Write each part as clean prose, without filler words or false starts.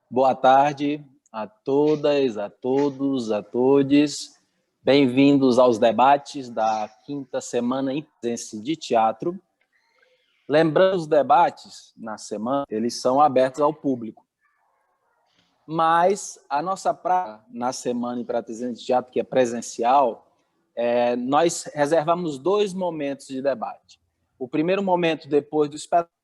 Boa tarde a todas, a todos, a todes. Bem-vindos aos debates da quinta semana em presença de teatro. Lembrando, os debates na semana, eles são abertos ao público. Mas a nossa praia na semana em presença de teatro, que é presencial, nós reservamos 2 momentos de debate. O primeiro momento depois do espetáculo,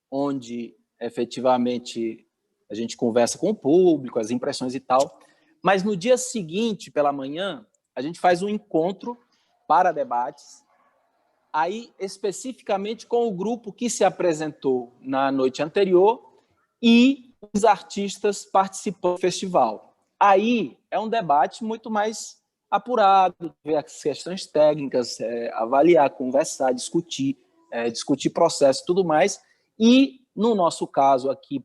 onde efetivamente a gente conversa com o público, as impressões e tal, mas no dia seguinte, pela manhã, a gente faz um encontro para debates, aí especificamente com o grupo que se apresentou na noite anterior e os artistas participando do festival. Aí é um debate muito mais apurado, ver as questões técnicas, avaliar, conversar, discutir processo e tudo mais, e no nosso caso aqui,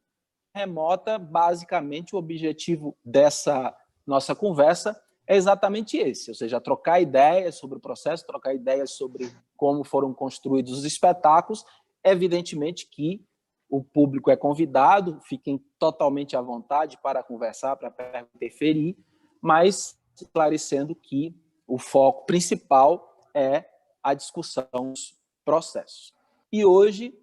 remota, basicamente o objetivo dessa nossa conversa é exatamente esse, ou seja, trocar ideias sobre o processo, trocar ideias sobre como foram construídos os espetáculos. Evidentemente que o público é convidado, fiquem totalmente à vontade para conversar, para interferir, mas esclarecendo que o foco principal é a discussão dos processos. E hoje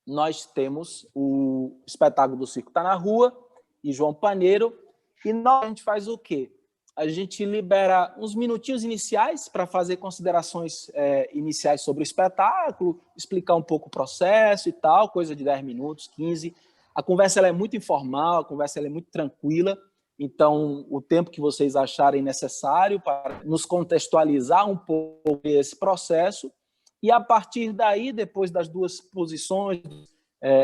nós temos o espetáculo do Circo Tá na Rua e João Paneiro, e a gente faz o quê? A gente libera uns minutinhos iniciais para fazer considerações iniciais sobre o espetáculo, explicar um pouco o processo e tal, coisa de 10 minutos, 15. A conversa ela é muito informal, a conversa ela é muito tranquila, então o tempo que vocês acharem necessário para nos contextualizar um pouco esse processo. E, a partir daí, depois das 2 posições,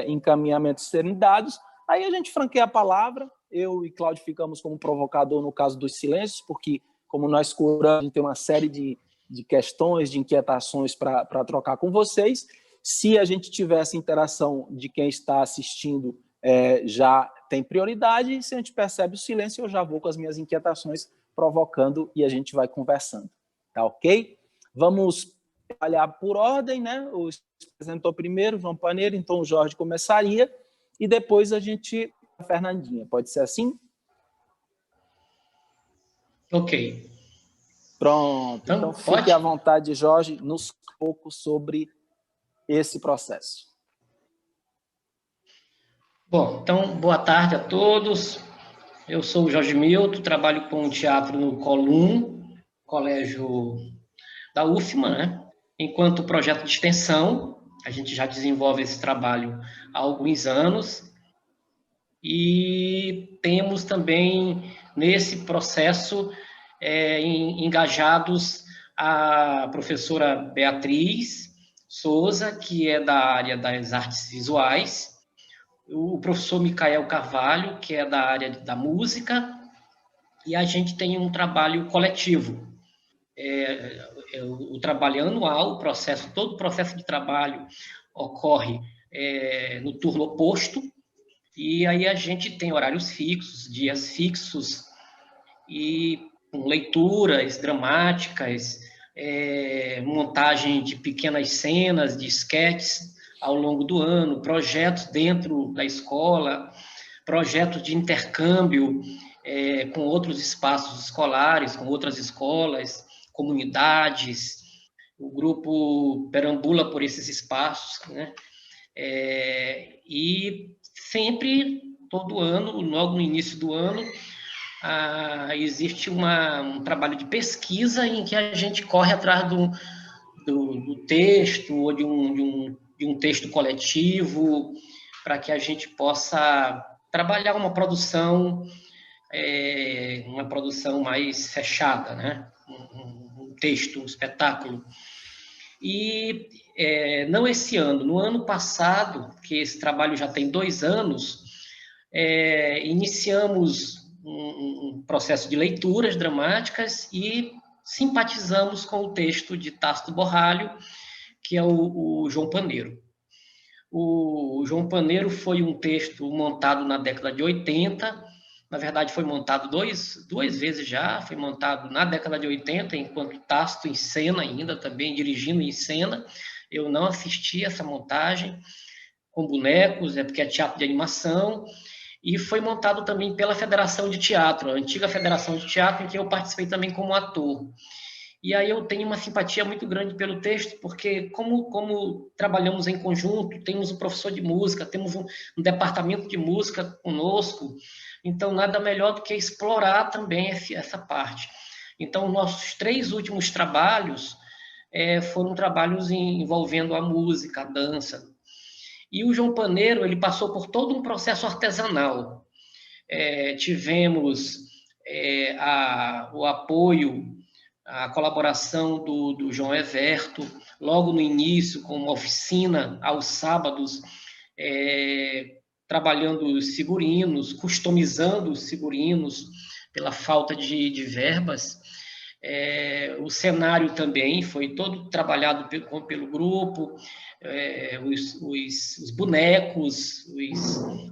encaminhamentos serem dados, aí a gente franqueia a palavra. Eu e Cláudio ficamos como provocador no caso dos silêncios, porque, como nós curamos, a gente tem uma série de questões, de inquietações para trocar com vocês. Se a gente tivesse interação de quem está assistindo, já tem prioridade. Se a gente percebe o silêncio, eu já vou com as minhas inquietações provocando e a gente vai conversando. Tá ok? Vamos trabalhar por ordem, né? O apresentou primeiro, João Paneiro, então o Jorge começaria, e depois a gente, a Fernandinha. Pode ser assim? Ok. Pronto. Então fique à vontade, Jorge, nos um pouco sobre esse processo. Bom, então, boa tarde a todos. Eu sou o Jorge Milton, trabalho com teatro no Colum, colégio da UFMA, né? Enquanto projeto de extensão, a gente já desenvolve esse trabalho há alguns anos, e temos também, nesse processo, engajados a professora Beatriz Souza, que é da área das artes visuais, o professor Micael Carvalho, que é da área da música, e a gente tem um trabalho coletivo. O trabalho anual, todo o processo de trabalho ocorre no turno oposto, e aí a gente tem horários fixos, dias fixos, e com leituras dramáticas, montagem de pequenas cenas, de esquetes ao longo do ano, projetos dentro da escola, projetos de intercâmbio com outros espaços escolares, com outras escolas, comunidades. O grupo perambula por esses espaços, né? E sempre, todo ano, logo no início do ano, existe um trabalho de pesquisa em que a gente corre atrás do texto, ou de um texto coletivo, para que a gente possa trabalhar uma produção mais fechada, né? Um texto, um espetáculo. E não esse ano, no ano passado, que esse trabalho já tem 2 anos, iniciamos um processo de leituras dramáticas e simpatizamos com o texto de Tácito Borralho, que é o João Paneiro. O João Paneiro foi um texto montado na década de 80, na verdade foi montado duas vezes já, foi montado na década de 80, enquanto Tácito em cena ainda, também dirigindo em cena. Eu não assisti essa montagem com bonecos, porque é teatro de animação, e foi montado também pela Federação de Teatro, a antiga Federação de Teatro, em que eu participei também como ator. E aí eu tenho uma simpatia muito grande pelo texto, porque como trabalhamos em conjunto, temos um professor de música, temos um departamento de música conosco, então nada melhor do que explorar também essa parte. Então, nossos 3 últimos trabalhos foram trabalhos envolvendo a música, a dança. E o João Paneiro, ele passou por todo um processo artesanal. Tivemos o apoio, a colaboração do João Everto, logo no início, com uma oficina aos sábados, trabalhando os figurinos, customizando os figurinos, pela falta de verbas. O cenário também foi todo trabalhado pelo grupo, os bonecos,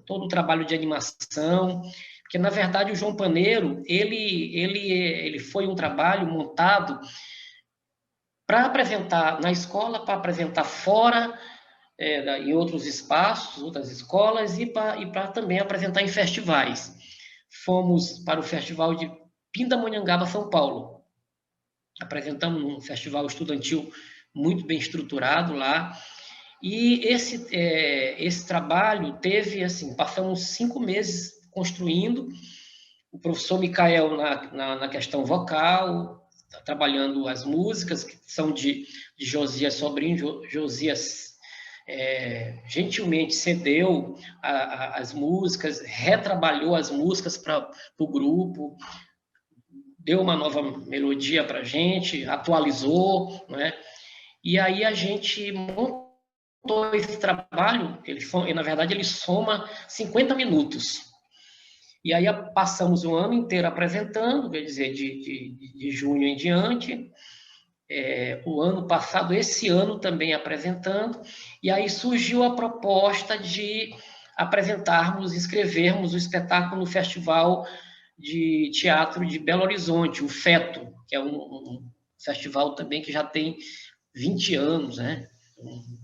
todo o trabalho de animação, porque, na verdade, o João Paneiro, ele foi um trabalho montado para apresentar na escola, para apresentar fora, em outros espaços, outras escolas, e para também apresentar em festivais. Fomos para o Festival de Pindamonhangaba, São Paulo. Apresentamos um festival estudantil muito bem estruturado lá. E esse trabalho teve, assim, passamos 5 meses construindo. O professor Micael na questão vocal, trabalhando as músicas, que são de Josias Sobrinho. Josias gentilmente cedeu as músicas, retrabalhou as músicas para o grupo, deu uma nova melodia para a gente, atualizou, né? E aí a gente montou esse trabalho, na verdade ele soma 50 minutos. E aí passamos um ano inteiro apresentando, quer dizer, de junho em diante, o ano passado, esse ano também apresentando, e aí surgiu a proposta de escrevermos o espetáculo no Festival de Teatro de Belo Horizonte, o FETO, que é um festival também que já tem 20 anos, né?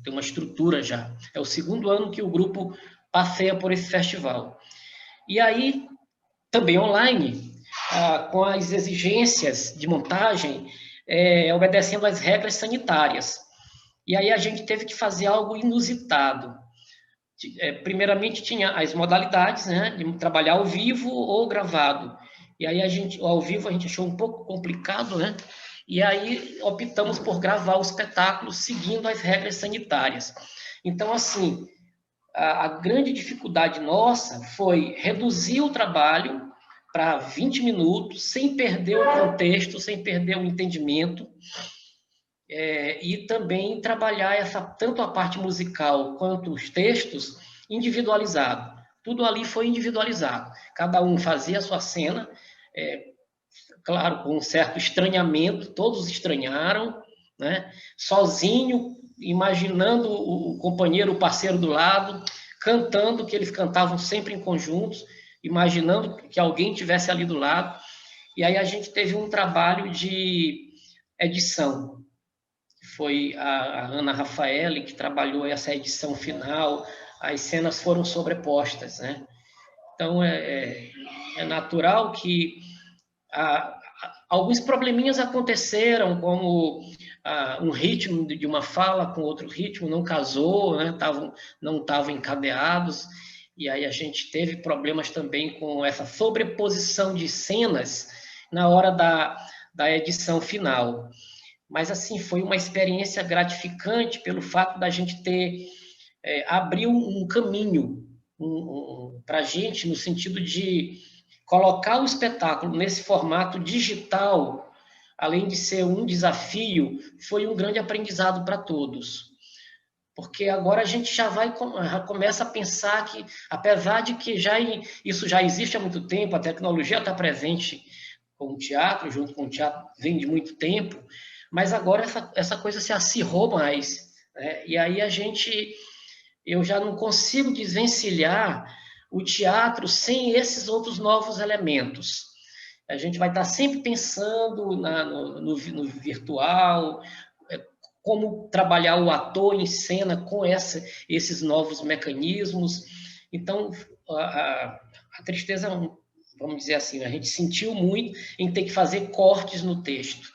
Tem uma estrutura já. É o 2º ano que o grupo passeia por esse festival. E aí, também online, com as exigências de montagem, obedecendo às regras sanitárias. E aí a gente teve que fazer algo inusitado. Primeiramente, tinha as modalidades, né, de trabalhar ao vivo ou gravado. E aí ao vivo a gente achou um pouco complicado, né? E aí optamos por gravar o espetáculo seguindo as regras sanitárias. Então, assim, a grande dificuldade nossa foi reduzir o trabalho para 20 minutos, sem perder o contexto, sem perder o entendimento, e também trabalhar tanto a parte musical quanto os textos individualizado. Tudo ali foi individualizado. Cada um fazia a sua cena, claro, com um certo estranhamento, todos estranharam, né? Sozinho, imaginando o companheiro, o parceiro do lado, cantando, que eles cantavam sempre em conjuntos, imaginando que alguém estivesse ali do lado. E aí a gente teve um trabalho de edição. Foi a Ana Rafaele que trabalhou essa edição final, as cenas foram sobrepostas, né? Então, é natural que alguns probleminhas aconteceram, como um ritmo de uma fala com outro ritmo não casou, né? Não estavam encadeados, e aí a gente teve problemas também com essa sobreposição de cenas na hora da edição final. Mas, assim, foi uma experiência gratificante pelo fato da gente abrir um caminho para a gente, no sentido de colocar o espetáculo nesse formato digital, além de ser um desafio, foi um grande aprendizado para todos. Porque agora a gente já começa a pensar que, apesar de que isso já existe há muito tempo, a tecnologia está presente com o teatro, junto com o teatro, vem de muito tempo, mas agora essa coisa se acirrou mais, né? E aí eu já não consigo desvencilhar o teatro sem esses outros novos elementos. A gente vai estar sempre pensando no virtual, como trabalhar o ator em cena com esses novos mecanismos. Então, a tristeza, vamos dizer assim, a gente sentiu muito em ter que fazer cortes no texto.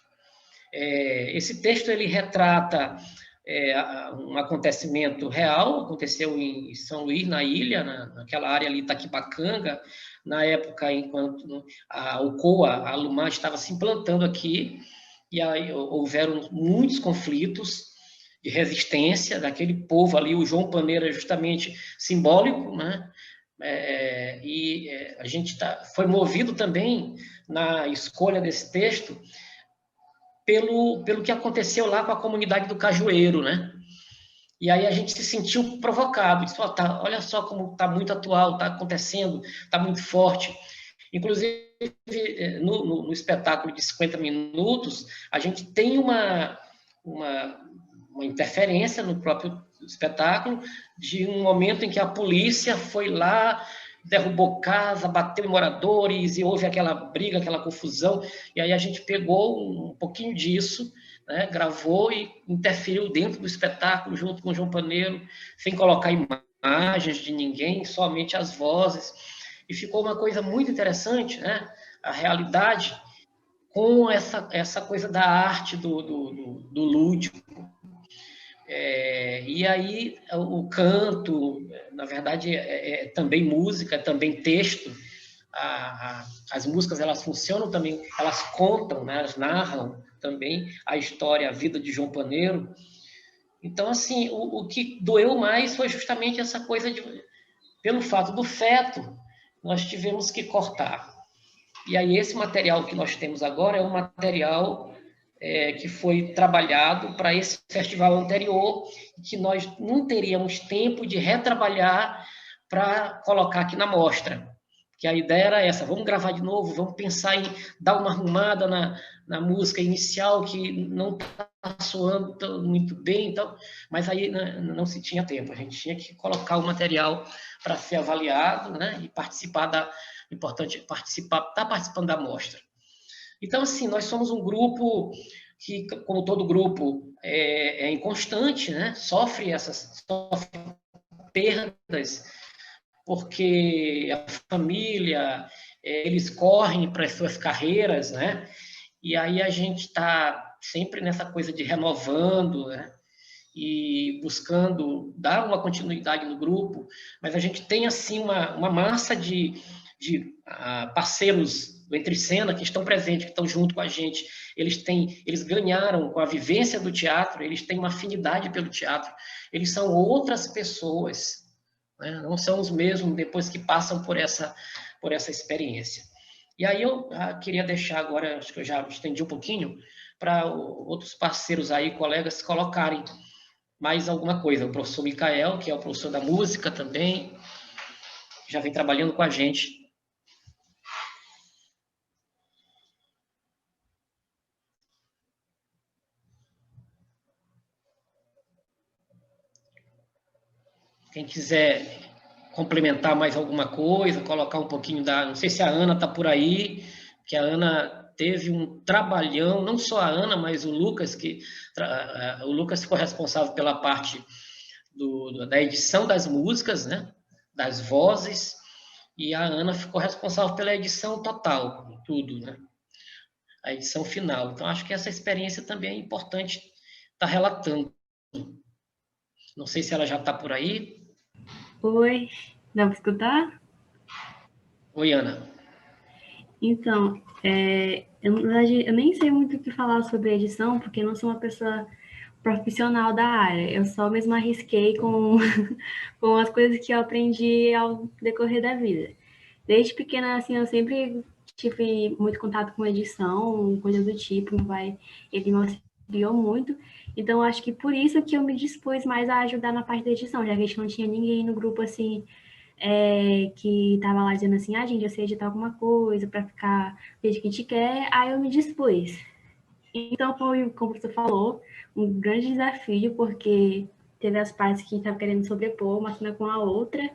Esse texto ele retrata um acontecimento real, aconteceu em São Luís, na ilha, naquela área ali, Itaquipacanga, na época enquanto a Alcoa, a Alumar, estava se implantando aqui, e aí houveram muitos conflitos de resistência daquele povo ali, o João Paneiro é justamente simbólico, né? A gente foi movido também na escolha desse texto pelo que aconteceu lá com a comunidade do Cajueiro, né? E aí a gente se sentiu provocado, disse, olha só como está muito atual, está acontecendo, está muito forte. Inclusive, no espetáculo de 50 minutos, a gente tem uma interferência no próprio espetáculo de um momento em que a polícia foi lá, derrubou casa, bateu em moradores e houve aquela briga, aquela confusão. E aí a gente pegou um pouquinho disso, né, gravou e interferiu dentro do espetáculo junto com o João Paneiro, sem colocar imagens de ninguém, somente as vozes. E ficou uma coisa muito interessante, né? A realidade com essa coisa da arte do lúdico. E aí o canto, na verdade, é também música, é também texto. As músicas, elas funcionam também, elas contam, né? Elas narram também a história, a vida de João Paneiro. Então, assim, o que doeu mais foi justamente essa coisa pelo fato do feto, nós tivemos que cortar. E aí esse material que nós temos agora é um material que foi trabalhado para esse festival anterior, que nós não teríamos tempo de retrabalhar para colocar aqui na mostra. Que a ideia era essa, vamos gravar de novo, vamos pensar em dar uma arrumada na música inicial, que não está soando muito bem, então, mas aí não se tinha tempo, a gente tinha que colocar o material para ser avaliado, né, e participar importante participar, estar participando da mostra. Então, assim, nós somos um grupo que, como todo grupo, é inconstante, né? Sofre perdas, porque a família, eles correm para as suas carreiras, né? E aí a gente está sempre nessa coisa de renovando, né? E buscando dar uma continuidade no grupo, mas a gente tem, assim, uma massa de parceiros do Entre Cena que estão presentes, que estão junto com a gente. Eles ganharam com a vivência do teatro, eles têm uma afinidade pelo teatro, eles são outras pessoas, né? Não são os mesmos depois que passam por essa experiência. E aí eu queria deixar agora, acho que eu já estendi um pouquinho, para outros parceiros aí, colegas, colocarem mais alguma coisa. O professor Micael, que é o professor da música também, já vem trabalhando com a gente. Quem quiser complementar mais alguma coisa, colocar um pouquinho da... Não sei se a Ana está por aí, que a Ana teve um trabalhão, não só a Ana, mas o Lucas, o Lucas ficou responsável pela parte da edição das músicas, né? Das vozes, e a Ana ficou responsável pela edição total, tudo, né? A edição final. Então, acho que essa experiência também é importante estar relatando. Não sei se ela já está por aí. Oi, dá para escutar? Oi, Ana. Então, na verdade, eu nem sei muito o que falar sobre edição, porque eu não sou uma pessoa profissional da área. Eu só mesmo arrisquei com, com as coisas que eu aprendi ao decorrer da vida. Desde pequena, assim, eu sempre tive muito contato com edição, coisas do tipo. Meu pai, ele me auxiliou muito. Então, acho que por isso que eu me dispus mais a ajudar na parte da edição, já que a gente não tinha ninguém no grupo, assim, que tava lá dizendo assim, gente, eu sei editar alguma coisa para ficar do jeito que a gente quer, aí eu me dispus. Então foi, como você falou, um grande desafio, porque teve as partes que estavam querendo sobrepor uma cena com a outra,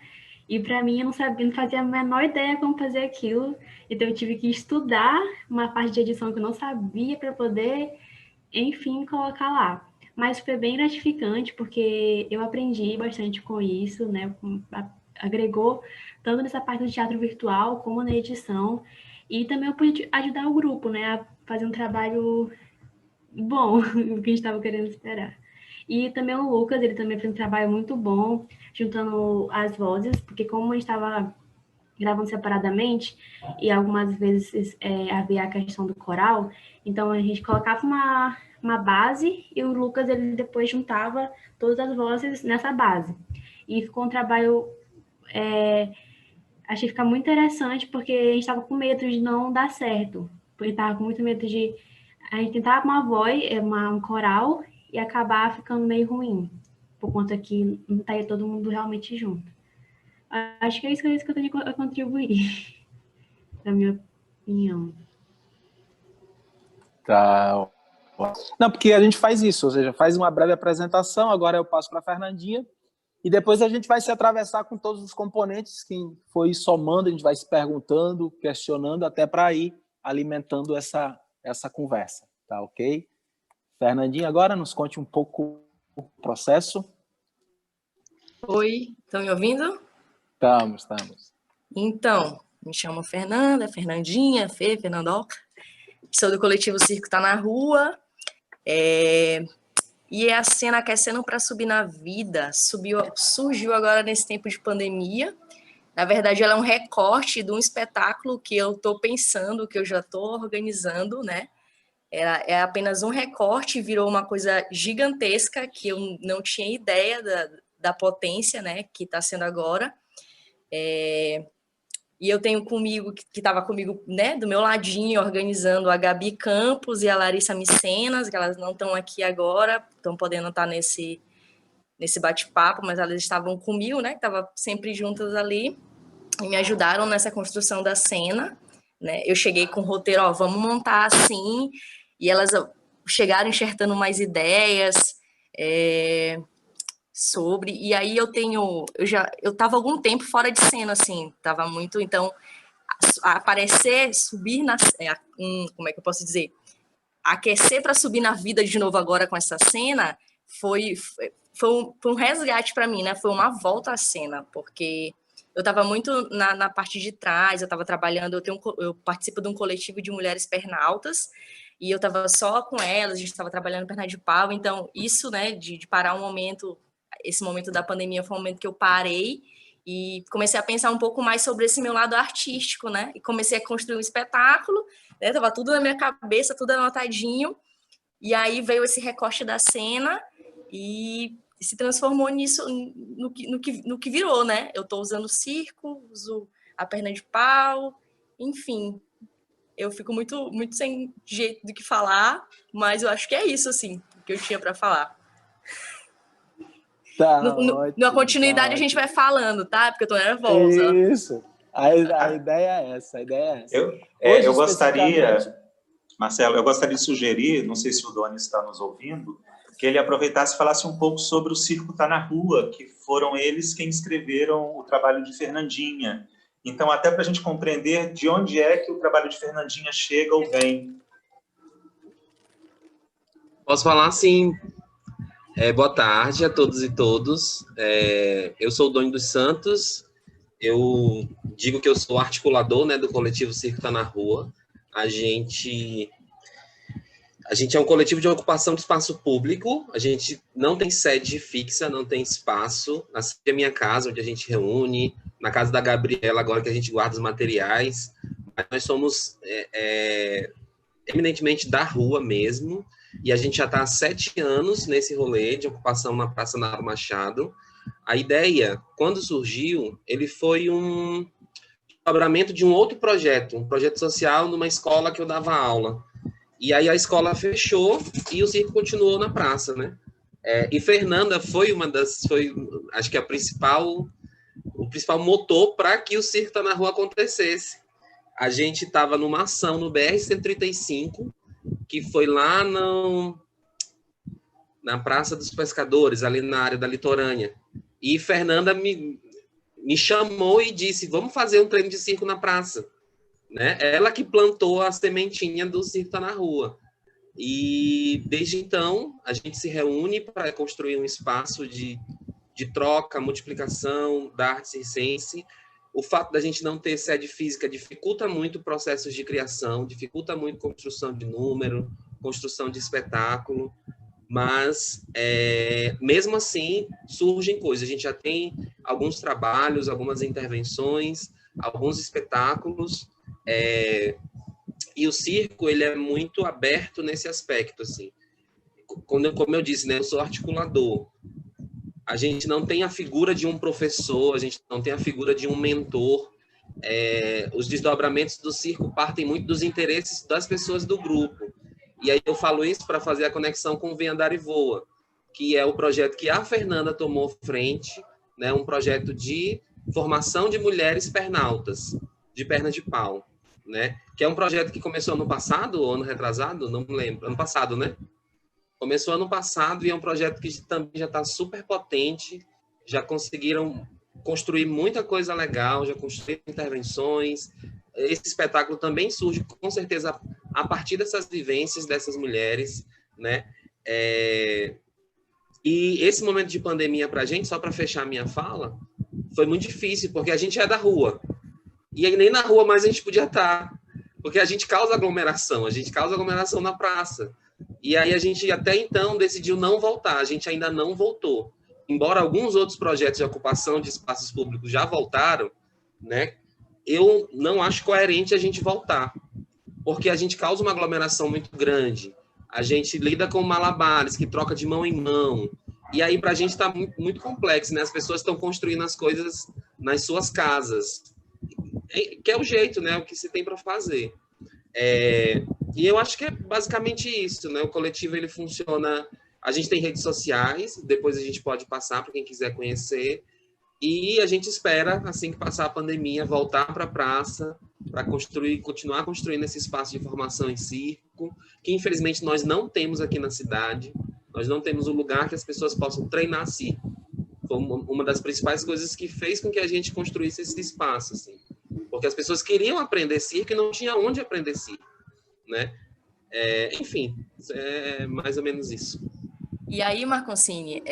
e para mim eu não sabia, não fazia a menor ideia como fazer aquilo, então eu tive que estudar uma parte de edição que eu não sabia para poder, enfim, colocar lá. Mas foi bem gratificante, porque eu aprendi bastante com isso, né? Agregou tanto nessa parte do teatro virtual como na edição, e também eu pude ajudar o grupo, né, a fazer um trabalho bom, o que a gente estava querendo esperar. E também o Lucas, ele também fez um trabalho muito bom, juntando as vozes, porque como a gente estava gravando separadamente, e algumas vezes havia a questão do coral, então a gente colocava uma base, e o Lucas, ele depois juntava todas as vozes nessa base. E ficou um trabalho, achei ficar muito interessante, porque a gente estava com medo de não dar certo, porque estava com muito medo de a gente tentar uma voz, um coral, e acabar ficando meio ruim, por conta que não estaria todo mundo realmente junto. Acho que é isso que eu tenho a contribuir, na minha opinião. Tá. Não, porque a gente faz isso, ou seja, faz uma breve apresentação, agora eu passo para a Fernandinha, e depois a gente vai se atravessar com todos os componentes que foi somando, a gente vai se perguntando, questionando, até para ir alimentando essa conversa, tá ok? Fernandinha, agora nos conte um pouco o processo. Oi, estão me ouvindo? Estamos. Então, me chamo Fernanda, Fernandinha, Fê, Fernandoca, sou do coletivo Circo Tá na Rua, e é a cena Aquecendo para Subir na Vida, surgiu agora nesse tempo de pandemia. Na verdade, ela é um recorte de um espetáculo que eu estou pensando, que eu já estou organizando, né? É apenas um recorte, virou uma coisa gigantesca, que eu não tinha ideia da potência, né, que está sendo agora. E eu tenho comigo, que estava comigo, né, do meu ladinho, organizando a Gabi Campos e a Larissa Micenas, que elas não estão aqui agora, estão podendo estar nesse bate-papo, mas elas estavam comigo, né, que estavam sempre juntas ali, e me ajudaram nessa construção da cena, né. Eu cheguei com o roteiro, vamos montar assim, e elas chegaram enxertando mais ideias, sobre, e aí eu estava algum tempo fora de cena, assim, estava muito, então, aparecer, subir como é que eu posso dizer? Aquecer para subir na vida de novo agora com essa cena, foi um resgate para mim, né? Foi uma volta à cena, porque eu estava muito na parte de trás, eu estava trabalhando, eu participo de um coletivo de mulheres pernaltas, e eu estava só com elas, a gente estava trabalhando perna de pau, então isso, né, de parar um momento, esse momento da pandemia foi um momento que eu parei e comecei a pensar um pouco mais sobre esse meu lado artístico, né, e comecei a construir um espetáculo, né, tava tudo na minha cabeça, tudo anotadinho, e aí veio esse recorte da cena e se transformou nisso, no que virou, né, eu tô usando o circo, uso a perna de pau, enfim, eu fico muito, muito sem jeito do que falar, mas eu acho que é isso, assim, que eu tinha para falar. Tá na continuidade a gente vai falando, tá? Porque eu tô nervosa. Isso. A ideia é essa, Eu gostaria, Marcelo, de sugerir, não sei se o Doni está nos ouvindo, que ele aproveitasse e falasse um pouco sobre o Circo Tá na Rua, que foram eles quem escreveram o trabalho de Fernandinha. Então, até para a gente compreender de onde é que o trabalho de Fernandinha chega ou vem. Posso falar, sim. Boa tarde a todos e todos. Eu sou o Doni dos Santos. Eu digo que eu sou articulador, né, do coletivo Circo Tá na Rua. A gente é um coletivo de ocupação de espaço público. A gente não tem sede fixa, não tem espaço. Essa é a minha casa, onde a gente reúne. Na casa da Gabriela, agora que a gente guarda os materiais. Mas nós somos eminentemente da rua mesmo. E a gente já está há 7 anos nesse rolê de ocupação na Praça Naro Machado. A ideia, quando surgiu, ele foi um desdobramento de um outro projeto, um projeto social numa escola que eu dava aula. E aí a escola fechou e o circo continuou na praça, né? E Fernanda foi acho que a principal o principal motor para que o Circo Tá na Rua acontecesse. A gente estava numa ação no BR-135, que foi lá na Praça dos Pescadores, ali na área da litorânea. E Fernanda me chamou e disse, vamos fazer um treino de circo na praça. Né? Ela que plantou a sementinha do Circo Tá na Rua. E desde então, a gente se reúne para construir um espaço de troca, multiplicação da arte circense. O fato da gente não ter sede física dificulta muito processos de criação, dificulta muito construção de número, construção de espetáculo, mas mesmo assim surgem coisas. A gente já tem alguns trabalhos, algumas intervenções, alguns espetáculos, e o circo ele é muito aberto nesse aspecto, assim. Como eu disse, né, eu sou articulador. A gente não tem a figura de um professor, a gente não tem a figura de um mentor. Os desdobramentos do circo partem muito dos interesses das pessoas do grupo. E aí eu falo isso para fazer a conexão com o Vem Andar e Voa, que é o projeto que a Fernanda tomou frente, né, um projeto de formação de mulheres pernautas, de perna de pau, né, que é um projeto que começou ano passado, ou ano retrasado, não me lembro, ano passado, né? Começou ano passado e é um projeto que também já está super potente, já conseguiram construir muita coisa legal, já construíram intervenções. Esse espetáculo também surge, com certeza, a partir dessas vivências dessas mulheres, né? E esse momento de pandemia para a gente, só para fechar a minha fala, foi muito difícil, porque a gente é da rua. E aí nem na rua mais a gente podia estar, porque a gente causa aglomeração na praça. E aí a gente até então decidiu não voltar, a gente ainda não voltou. Embora alguns outros projetos de ocupação de espaços públicos já voltaram, né? Eu não acho coerente a gente voltar, porque a gente causa uma aglomeração muito grande, a gente lida com malabares, que troca de mão em mão, e aí para a gente está muito, muito complexo, né? As pessoas estão construindo as coisas nas suas casas, que é o jeito, né? O que se tem para fazer. E eu acho que é basicamente isso, né? O coletivo ele funciona. A gente tem redes sociais, depois a gente pode passar para quem quiser conhecer. E a gente espera, assim que passar a pandemia, voltar para a praça para continuar construindo esse espaço de formação em circo, que infelizmente nós não temos aqui na cidade. Nós não temos um lugar que as pessoas possam treinar circo. Foi uma das principais coisas que fez com que a gente construísse esse espaço, assim. Porque as pessoas queriam aprender circo e não tinha onde aprender circo, né? Enfim, é mais ou menos isso. E aí, Marconcini,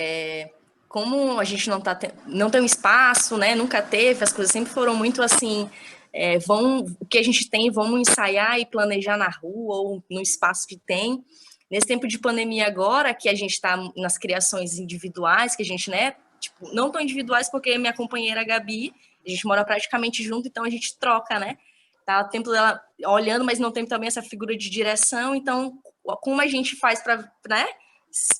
como a gente não tem um espaço, né? Nunca teve, as coisas sempre foram muito assim, o que a gente tem, vamos ensaiar e planejar na rua ou no espaço que tem. Nesse tempo de pandemia agora, que a gente está nas criações individuais, que a gente, né? Tipo, não tão individuais, porque minha companheira Gabi, a gente mora praticamente junto, então a gente troca, né? Tá o tempo dela olhando, mas não tem também essa figura de direção. Então, como a gente faz para, né,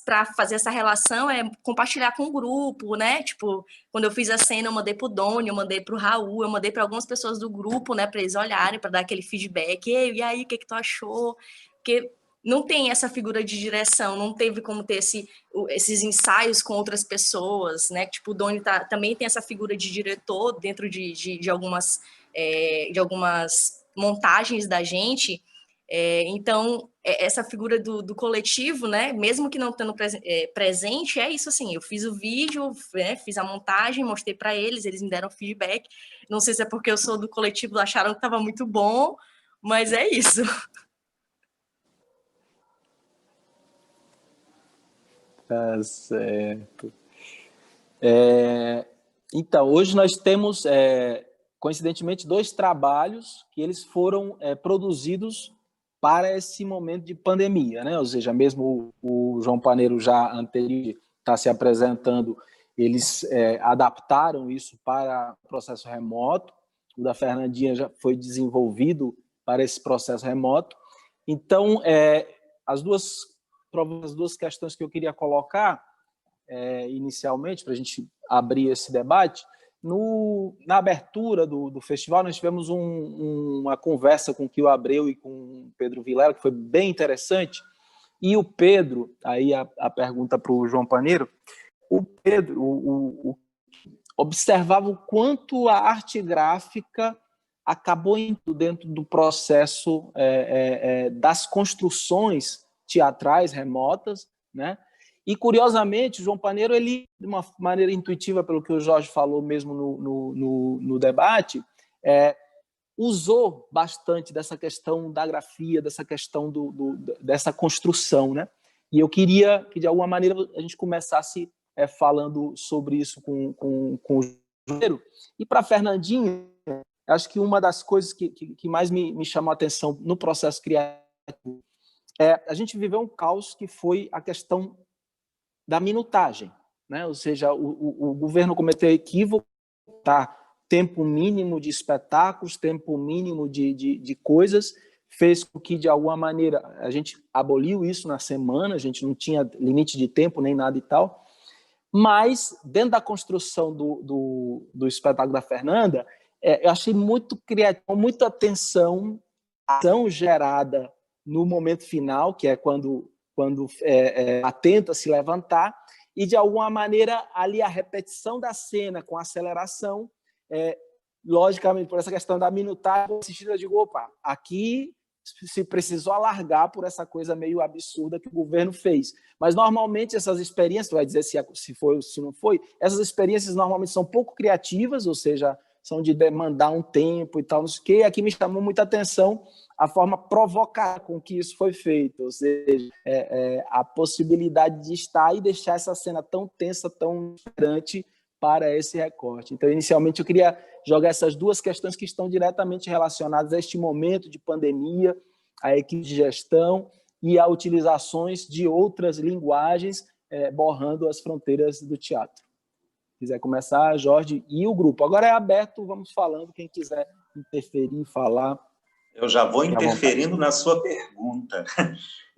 para fazer essa relação é compartilhar com o grupo, né? Tipo, quando eu fiz a cena, eu mandei pro Doni, eu mandei pro Raul, eu mandei para algumas pessoas do grupo, né, para eles olharem, para dar aquele feedback. E aí, o que tu achou? Porque não tem essa figura de direção, não teve como ter esses ensaios com outras pessoas, né? Tipo, o Doni também tem essa figura de diretor dentro de algumas montagens da gente. Então, essa figura do coletivo, né? Mesmo que não estando presente, é isso assim. Eu fiz o vídeo, né, fiz a montagem, mostrei para eles me deram feedback. Não sei se é porque eu sou do coletivo, acharam que estava muito bom, mas é isso. Tá certo. Então, hoje nós temos, coincidentemente, 2 trabalhos que eles foram produzidos para esse momento de pandemia, né? Ou seja, mesmo o João Paneiro já anterior está se apresentando, eles adaptaram isso para o processo remoto. O da Fernandinha já foi desenvolvido para esse processo remoto. Então, as duas questões que eu queria colocar inicialmente, para a gente abrir esse debate, na abertura do festival, nós tivemos uma conversa com o Kio Abreu e com o Pedro Vilela, que foi bem interessante, e o Pedro, aí a pergunta para o João Paneiro, o Pedro, observava o quanto a arte gráfica acabou indo dentro do processo das construções teatrais remotas, né? E, curiosamente, o João Paneiro, ele, de uma maneira intuitiva, pelo que o Jorge falou mesmo no debate, usou bastante dessa questão da grafia, dessa questão dessa construção, né? E eu queria que, de alguma maneira, a gente começasse falando sobre isso com o João. E para a Fernandinha, acho que uma das coisas que mais me chamou a atenção no processo criativo a gente viveu um caos que foi a questão da minutagem, né? Ou seja, o governo cometeu equívoco, tá? Tempo mínimo de espetáculos, tempo mínimo de coisas, fez com que, de alguma maneira, a gente aboliu isso na semana, a gente não tinha limite de tempo nem nada e tal, mas, dentro da construção do espetáculo da Fernanda, eu achei muito criativo, muita atenção gerada no momento final, que é quando tenta se levantar, e, de alguma maneira, ali a repetição da cena com aceleração, logicamente, por essa questão da minutagem, eu digo, opa, aqui se precisou alargar por essa coisa meio absurda que o governo fez. Mas, normalmente, essas experiências, tu vai dizer se foi ou se não foi, essas experiências normalmente são pouco criativas, ou seja, são de demandar um tempo e tal, não sei o quê. E aqui me chamou muita atenção a forma provocada com que isso foi feito, ou seja, a possibilidade de estar e deixar essa cena tão tensa, tão diferente para esse recorte. Então, inicialmente, eu queria jogar essas duas questões que estão diretamente relacionadas a este momento de pandemia, a equipe de gestão e a utilizações de outras linguagens borrando as fronteiras do teatro. Se quiser começar, Jorge e o grupo. Agora é aberto, vamos falando, quem quiser interferir, falar. Eu já vou interferindo na sua pergunta.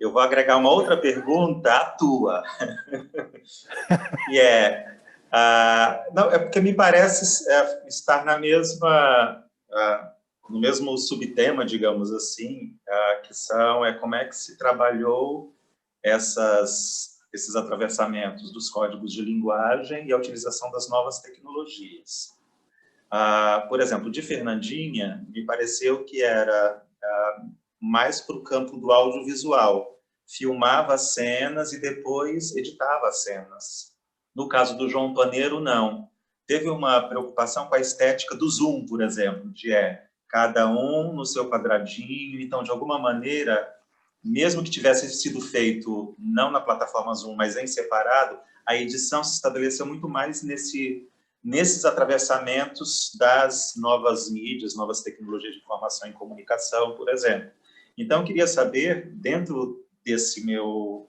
Eu vou agregar uma outra pergunta à tua. E não, é porque me parece estar na mesma, no mesmo subtema, digamos assim, que são como é que se trabalhou esses atravessamentos dos códigos de linguagem e a utilização das novas tecnologias. Por exemplo, de Fernandinha, me pareceu que era mais para o campo do audiovisual. Filmava as cenas e depois editava as cenas. No caso do João Paneiro, não. Teve uma preocupação com a estética do Zoom, por exemplo, de cada um no seu quadradinho. Então, de alguma maneira, mesmo que tivesse sido feito não na plataforma Zoom, mas em separado, a edição se estabeleceu muito mais nesses atravessamentos das novas mídias, novas tecnologias de informação e comunicação, por exemplo. Então, eu queria saber, dentro desse meu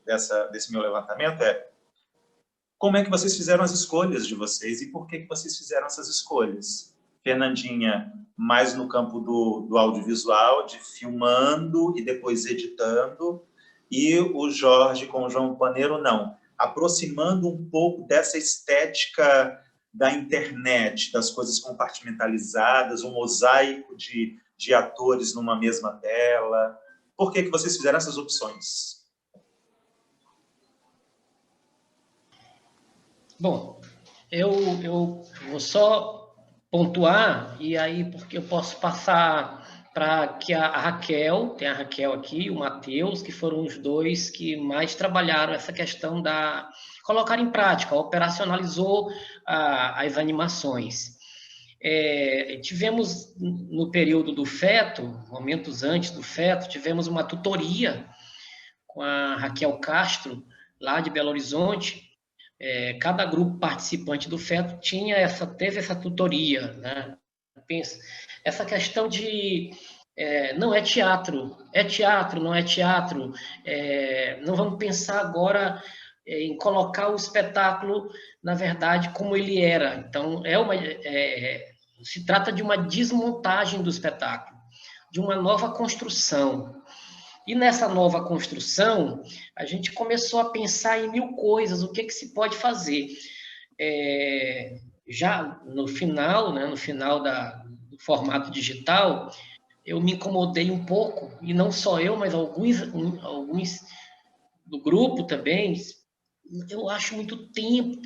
levantamento, como é que vocês fizeram as escolhas de vocês e por que vocês fizeram essas escolhas? Fernandinha, mais no campo do audiovisual, de filmando e depois editando, e o Jorge com o João Paneiro, não. Aproximando um pouco dessa estética da internet, das coisas compartimentalizadas, um mosaico de atores numa mesma tela. Por que vocês fizeram essas opções? Bom, eu vou só pontuar, e aí porque eu posso passar para que a Raquel, tem a Raquel aqui, e o Matheus, que foram os dois que mais trabalharam essa questão da colocar em prática, operacionalizou as animações. Tivemos, no período do feto, momentos antes do feto, tivemos uma tutoria com a Raquel Castro, lá de Belo Horizonte. Cada grupo participante do feto teve essa tutoria, né? Pensa, essa questão de não é teatro, não é teatro, não vamos pensar agora em colocar o espetáculo, na verdade, como ele era. Então, se trata de uma desmontagem do espetáculo, de uma nova construção. E nessa nova construção, a gente começou a pensar em mil coisas, o que se pode fazer. Já no final, né, do formato digital, eu me incomodei um pouco, e não só eu, mas alguns do grupo também. Eu acho muito tempo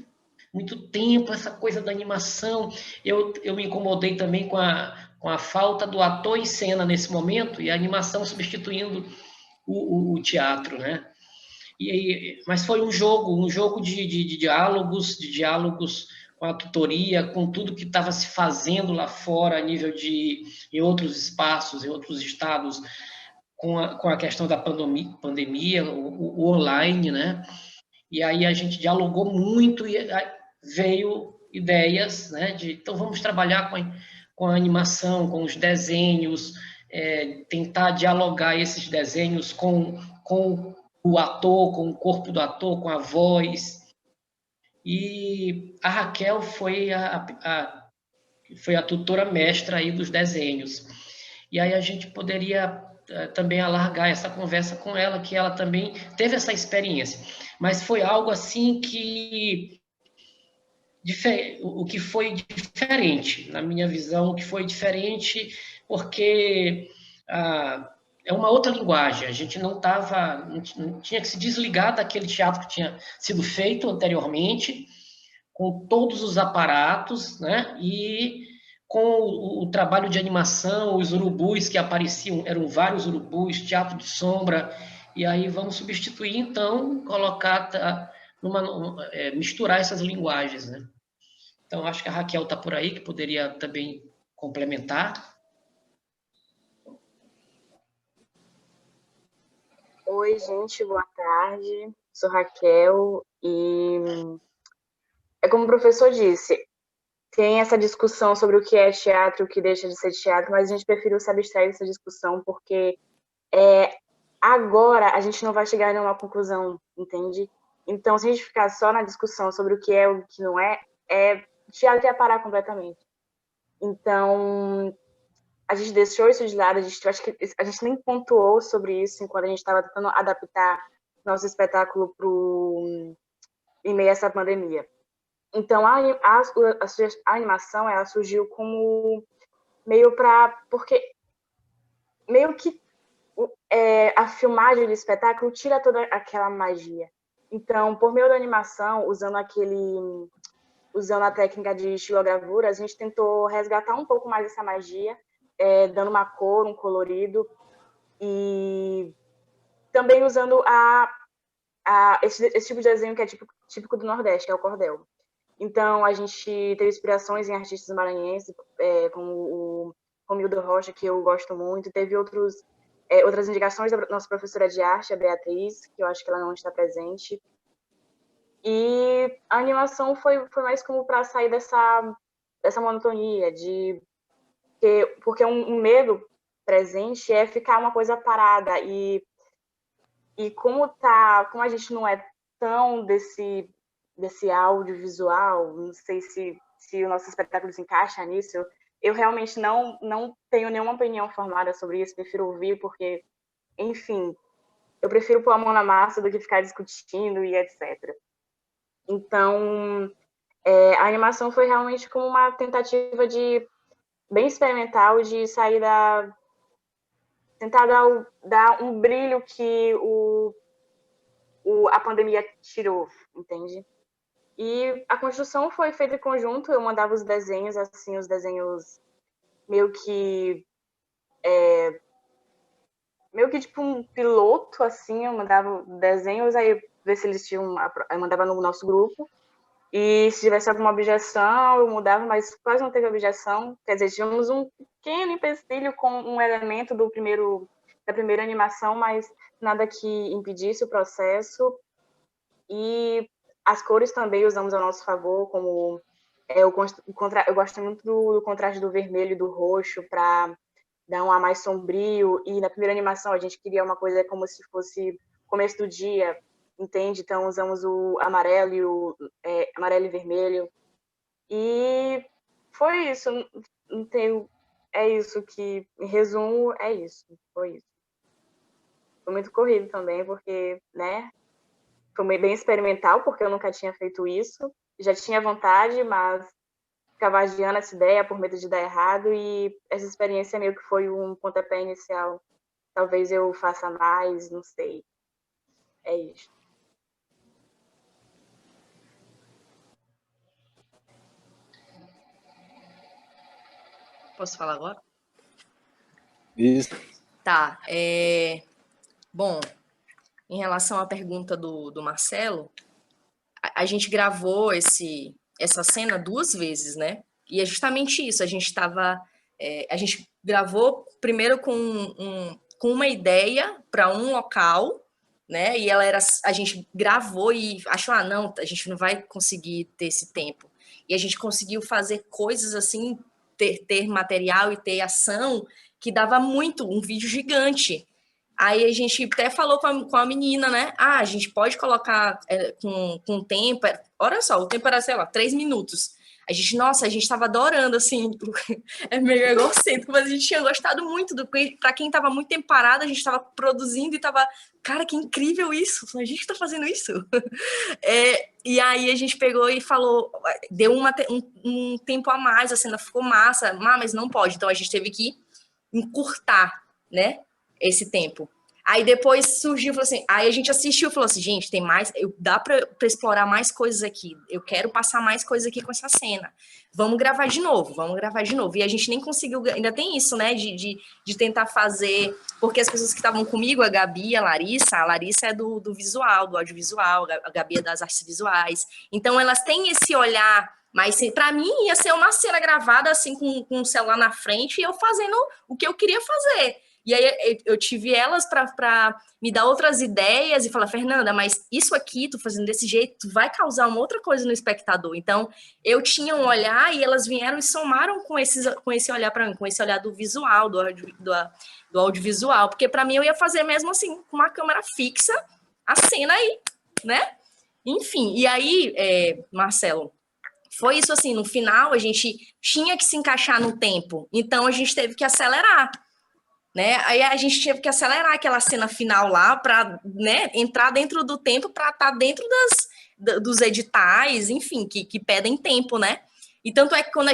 muito tempo essa coisa da animação. Eu me incomodei também com a falta do ator em cena nesse momento e a animação substituindo o teatro, né? Mas foi um jogo de diálogos com a tutoria, com tudo que estava se fazendo lá fora, a nível em outros espaços, em outros estados, com a questão da pandemia, o online, né? E aí a gente dialogou muito e veio ideias, né? Então vamos trabalhar com a animação, com os desenhos, tentar dialogar esses desenhos com o ator, com o corpo do ator, com a voz. E a Raquel foi a tutora mestra aí dos desenhos. E aí a gente poderia também alargar essa conversa com ela, que ela também teve essa experiência. Mas foi algo assim o que foi diferente, na minha visão, o que foi diferente, porque é uma outra linguagem, a gente não tinha que se desligar daquele teatro que tinha sido feito anteriormente, com todos os aparatos, né, e com o trabalho de animação, os urubus que apareciam, eram vários urubus, teatro de sombra, e aí vamos substituir, então, misturar essas linguagens, né? Então, acho que a Raquel está por aí, que poderia também complementar. Oi, gente, boa tarde. Sou Raquel e é como o professor disse, tem essa discussão sobre o que é teatro, o que deixa de ser teatro, mas a gente preferiu se abstrair dessa discussão porque agora a gente não vai chegar a nenhuma conclusão, entende? Então, se a gente ficar só na discussão sobre o que é e o que não é, teatro ia parar completamente. Então, a gente deixou isso de lado, acho que a gente nem pontuou sobre isso enquanto a gente estava tentando adaptar nosso espetáculo em meio a essa pandemia. Então, a animação, ela surgiu como porque meio que a filmagem do espetáculo tira toda aquela magia. Então, por meio da animação, usando a técnica de estilogravura, a gente tentou resgatar um pouco mais essa magia, dando uma cor, um colorido, e também usando esse tipo de desenho que é típico do Nordeste, que é o cordel. Então, a gente teve inspirações em artistas maranhenses, como o Romildo Rocha, que eu gosto muito, teve outras indicações da nossa professora de arte, a Beatriz, que eu acho que ela não está presente. E a animação foi mais como para sair dessa monotonia, porque um medo presente é ficar uma coisa parada, e como a gente não é tão desse audiovisual, não sei se o nosso espetáculo se encaixa nisso, eu realmente não tenho nenhuma opinião formada sobre isso, prefiro ouvir, porque, enfim, eu prefiro pôr a mão na massa do que ficar discutindo e etc. Então, a animação foi realmente como uma tentativa bem experimental de sair tentar dar um brilho que a pandemia tirou, entende? E a construção foi feita em conjunto, eu mandava os desenhos, assim, os desenhos meio que tipo um piloto, assim, eu mandava desenhos, aí ver se eles tinham, eu mandava no nosso grupo, e se tivesse alguma objeção, eu mudava, mas quase não teve objeção, quer dizer, tivemos um pequeno empecilho com um elemento da primeira animação, mas nada que impedisse o processo, e as cores também usamos a nosso favor, como eu gosto muito do contraste do vermelho e do roxo para dar um ar mais sombrio, e na primeira animação a gente queria uma coisa como se fosse começo do dia, entende? Então usamos o amarelo e vermelho, e foi isso. Não tenho, é isso que, em resumo, é isso, foi isso. Foi muito corrido também, porque, né, foi bem experimental, porque eu nunca tinha feito isso, já tinha vontade, mas ficava adiando essa ideia por medo de dar errado, e essa experiência meio que foi um pontapé inicial. Talvez eu faça mais, não sei. É isso. Posso falar agora? Isso. Tá. Bom, em relação à pergunta do Marcelo, a gente gravou essa cena 2 vezes, né? E é justamente isso. A gente gravou primeiro com uma ideia para um local, né? E a gente gravou e achou, não, a gente não vai conseguir ter esse tempo. E a gente conseguiu fazer coisas assim, ter material e ter ação que dava muito, um vídeo gigante. Aí a gente até falou com a menina, né? A gente pode colocar com tempo. Olha só, o tempo era, sei lá, 3 minutos. A gente estava adorando, assim, é meio egocêntrico, mas a gente tinha gostado muito para quem estava muito tempo parado, a gente estava produzindo e estava, cara, que incrível isso, a gente está fazendo isso. E aí a gente pegou e falou, deu um tempo a mais, a cena ficou massa, mas não pode, então a gente teve que encurtar, né, esse tempo. Aí depois surgiu, falou assim, aí a gente assistiu e falou assim, gente, tem mais, dá para explorar mais coisas aqui, eu quero passar mais coisas aqui com essa cena, vamos gravar de novo, e a gente nem conseguiu, ainda tem isso, né, de tentar fazer, porque as pessoas que estavam comigo, a Gabi, a Larissa é do visual, do audiovisual, a Gabi é das artes visuais, então elas têm esse olhar, mas para mim ia ser uma cena gravada assim com o celular na frente e eu fazendo o que eu queria fazer. E aí eu tive elas para me dar outras ideias e falar, Fernanda, mas isso aqui, tu fazendo desse jeito, vai causar uma outra coisa no espectador. Então, eu tinha um olhar e elas vieram e somaram com esse olhar para mim, com esse olhar do visual, do audiovisual, porque para mim eu ia fazer mesmo assim, com uma câmera fixa, a cena aí, né? Enfim, e aí, Marcelo, foi isso assim, no final a gente tinha que se encaixar no tempo, então a gente teve que acelerar, né? Aí a gente teve que acelerar aquela cena final lá para, né, entrar dentro do tempo para estar dentro dos editais, enfim, que pedem tempo, né? E tanto é que quando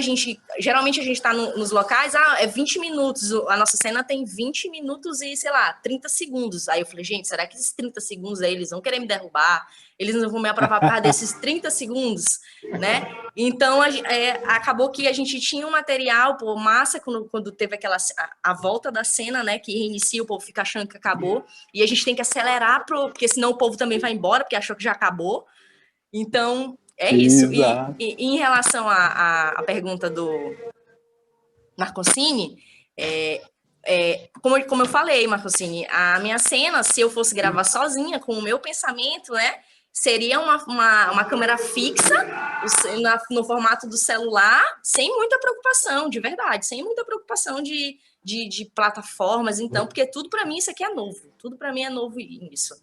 geralmente a gente está nos locais, é 20 minutos, a nossa cena tem 20 minutos e, sei lá, 30 segundos. Aí eu falei, gente, será que esses 30 segundos aí eles vão querer me derrubar? Eles não vão me aprovar por causa desses 30 segundos, né? Então, acabou que a gente tinha um material, pô, massa, quando teve a volta da cena, né, que reinicia, o povo fica achando que acabou, e a gente tem que acelerar, porque senão o povo também vai embora, porque achou que já acabou. Então, é isso. E em relação à pergunta do Marcocini, como eu falei, Marcocini, a minha cena, se eu fosse gravar sozinha, com o meu pensamento, né, seria uma câmera fixa, no formato do celular, sem muita preocupação, de verdade, sem muita preocupação de plataformas, então, porque tudo para mim isso aqui é novo, tudo para mim é novo nisso.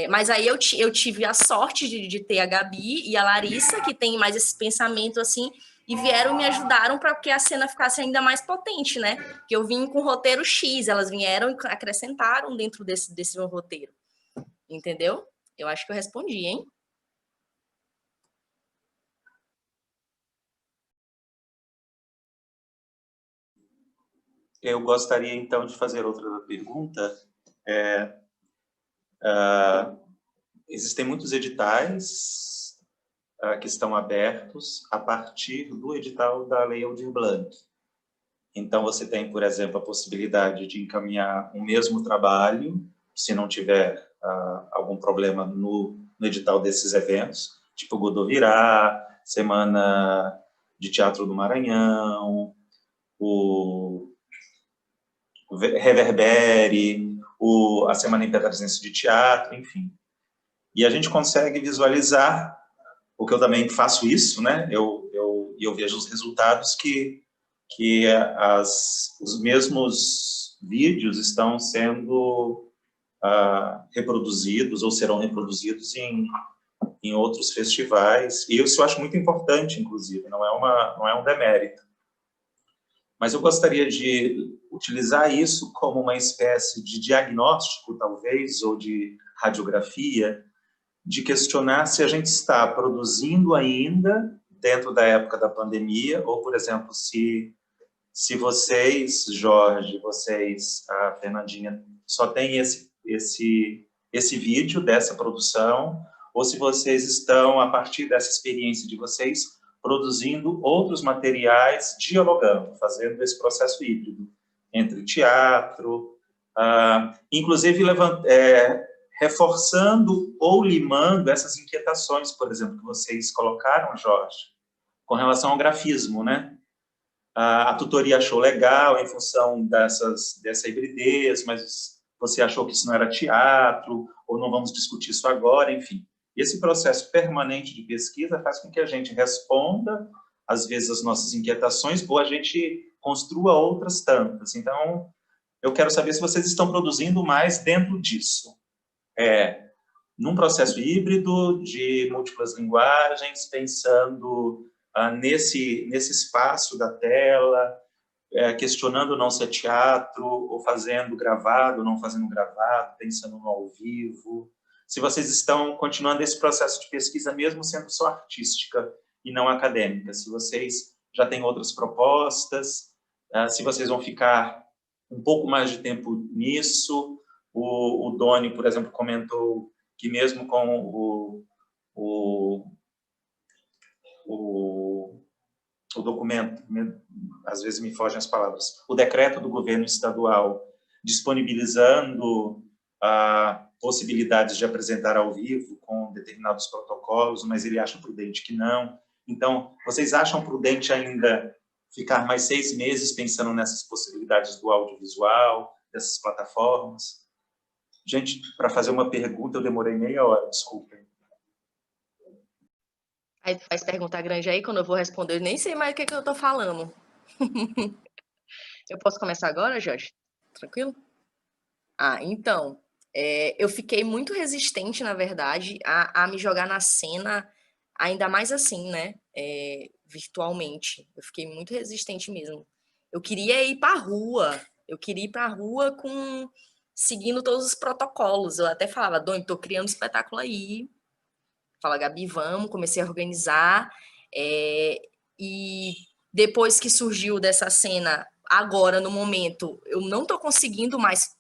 Mas aí eu tive a sorte de ter a Gabi e a Larissa, que tem mais esse pensamento assim, e vieram e me ajudaram para que a cena ficasse ainda mais potente, né? Que eu vim com roteiro X, elas vieram e acrescentaram dentro desse meu roteiro. Entendeu? Eu acho que eu respondi, hein? Eu gostaria, então, de fazer outra pergunta. Existem muitos editais que estão abertos a partir do edital da Lei Aldir Blanc. Então, você tem, por exemplo, a possibilidade de encaminhar o mesmo trabalho, se não tiver algum problema no edital desses eventos, tipo Godovirá, Semana de Teatro do Maranhão, o Reverbere, a Semana Imperatrizense de Teatro, enfim. E a gente consegue visualizar, porque eu também faço isso, né? Eu vejo os resultados que os mesmos vídeos estão sendo reproduzidos ou serão reproduzidos em outros festivais. E isso eu acho muito importante, inclusive, não é um demérito. Mas eu gostaria de utilizar isso como uma espécie de diagnóstico, talvez, ou de radiografia, de questionar se a gente está produzindo ainda dentro da época da pandemia, ou, por exemplo, se vocês, Jorge, vocês, a Fernandinha, só tem esse vídeo dessa produção, ou se vocês estão, a partir dessa experiência de vocês, produzindo outros materiais, dialogando, fazendo esse processo híbrido entre teatro, inclusive reforçando ou limando essas inquietações, por exemplo, que vocês colocaram, Jorge, com relação ao grafismo, né? A tutoria achou legal em função dessa hibridez, mas você achou que isso não era teatro, ou não vamos discutir isso agora, enfim. Esse processo permanente de pesquisa faz com que a gente responda, às vezes, as nossas inquietações, ou a gente construa outras tantas. Então, eu quero saber se vocês estão produzindo mais dentro disso. Num processo híbrido de múltiplas linguagens, pensando nesse espaço da tela, questionando não ser teatro, ou fazendo gravado, não fazendo gravado, pensando no ao vivo. Se vocês estão continuando esse processo de pesquisa, mesmo sendo só artística e não acadêmica, se vocês já têm outras propostas, se vocês vão ficar um pouco mais de tempo nisso. O Doni, por exemplo, comentou que mesmo com o documento, às vezes me fogem as palavras, o decreto do governo estadual disponibilizando possibilidades de apresentar ao vivo com determinados protocolos, mas ele acha prudente que não. Então, vocês acham prudente ainda ficar mais 6 meses pensando nessas possibilidades do audiovisual, dessas plataformas? Gente, para fazer uma pergunta, eu demorei meia hora, desculpem. Aí tu faz pergunta grande aí, quando eu vou responder, eu nem sei mais o que eu estou falando. Eu posso começar agora, Jorge? Tranquilo? Então, eu fiquei muito resistente, na verdade, a me jogar na cena, ainda mais assim, né? Virtualmente. Eu fiquei muito resistente mesmo. Eu queria ir para a rua. Eu queria ir para a rua seguindo todos os protocolos. Eu até falava, Doni, tô criando um espetáculo aí. Fala, Gabi, vamos. Comecei a organizar. E depois que surgiu dessa cena, agora, no momento, eu não tô conseguindo mais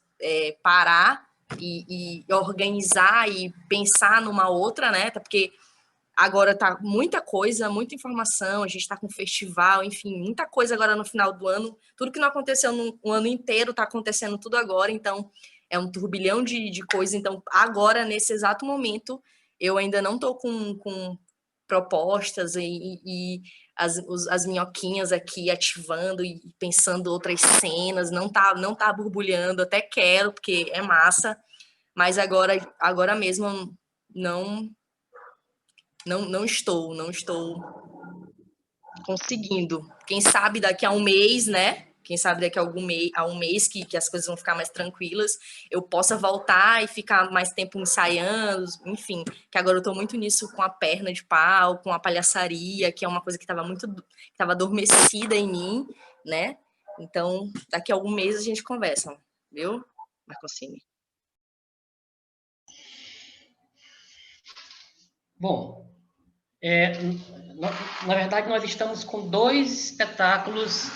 parar e organizar e pensar numa outra, né? Até porque agora tá muita coisa, muita informação, a gente tá com festival, enfim, muita coisa agora no final do ano. Tudo que não aconteceu no ano inteiro tá acontecendo tudo agora, então é um turbilhão de coisa. Então, agora, nesse exato momento, eu ainda não tô com propostas e as minhoquinhas aqui ativando e pensando outras cenas, não tá borbulhando, até quero, porque é massa, mas agora mesmo não estou conseguindo. Quem sabe daqui a um mês, né? Quem sabe daqui a um mês que as coisas vão ficar mais tranquilas, eu possa voltar e ficar mais tempo ensaiando, enfim. Que agora eu tô muito nisso com a perna de pau, com a palhaçaria, que é uma coisa que estava adormecida em mim, né? Então, daqui a algum mês a gente conversa, viu, Marcocini? Bom, na verdade, nós estamos com 2 espetáculos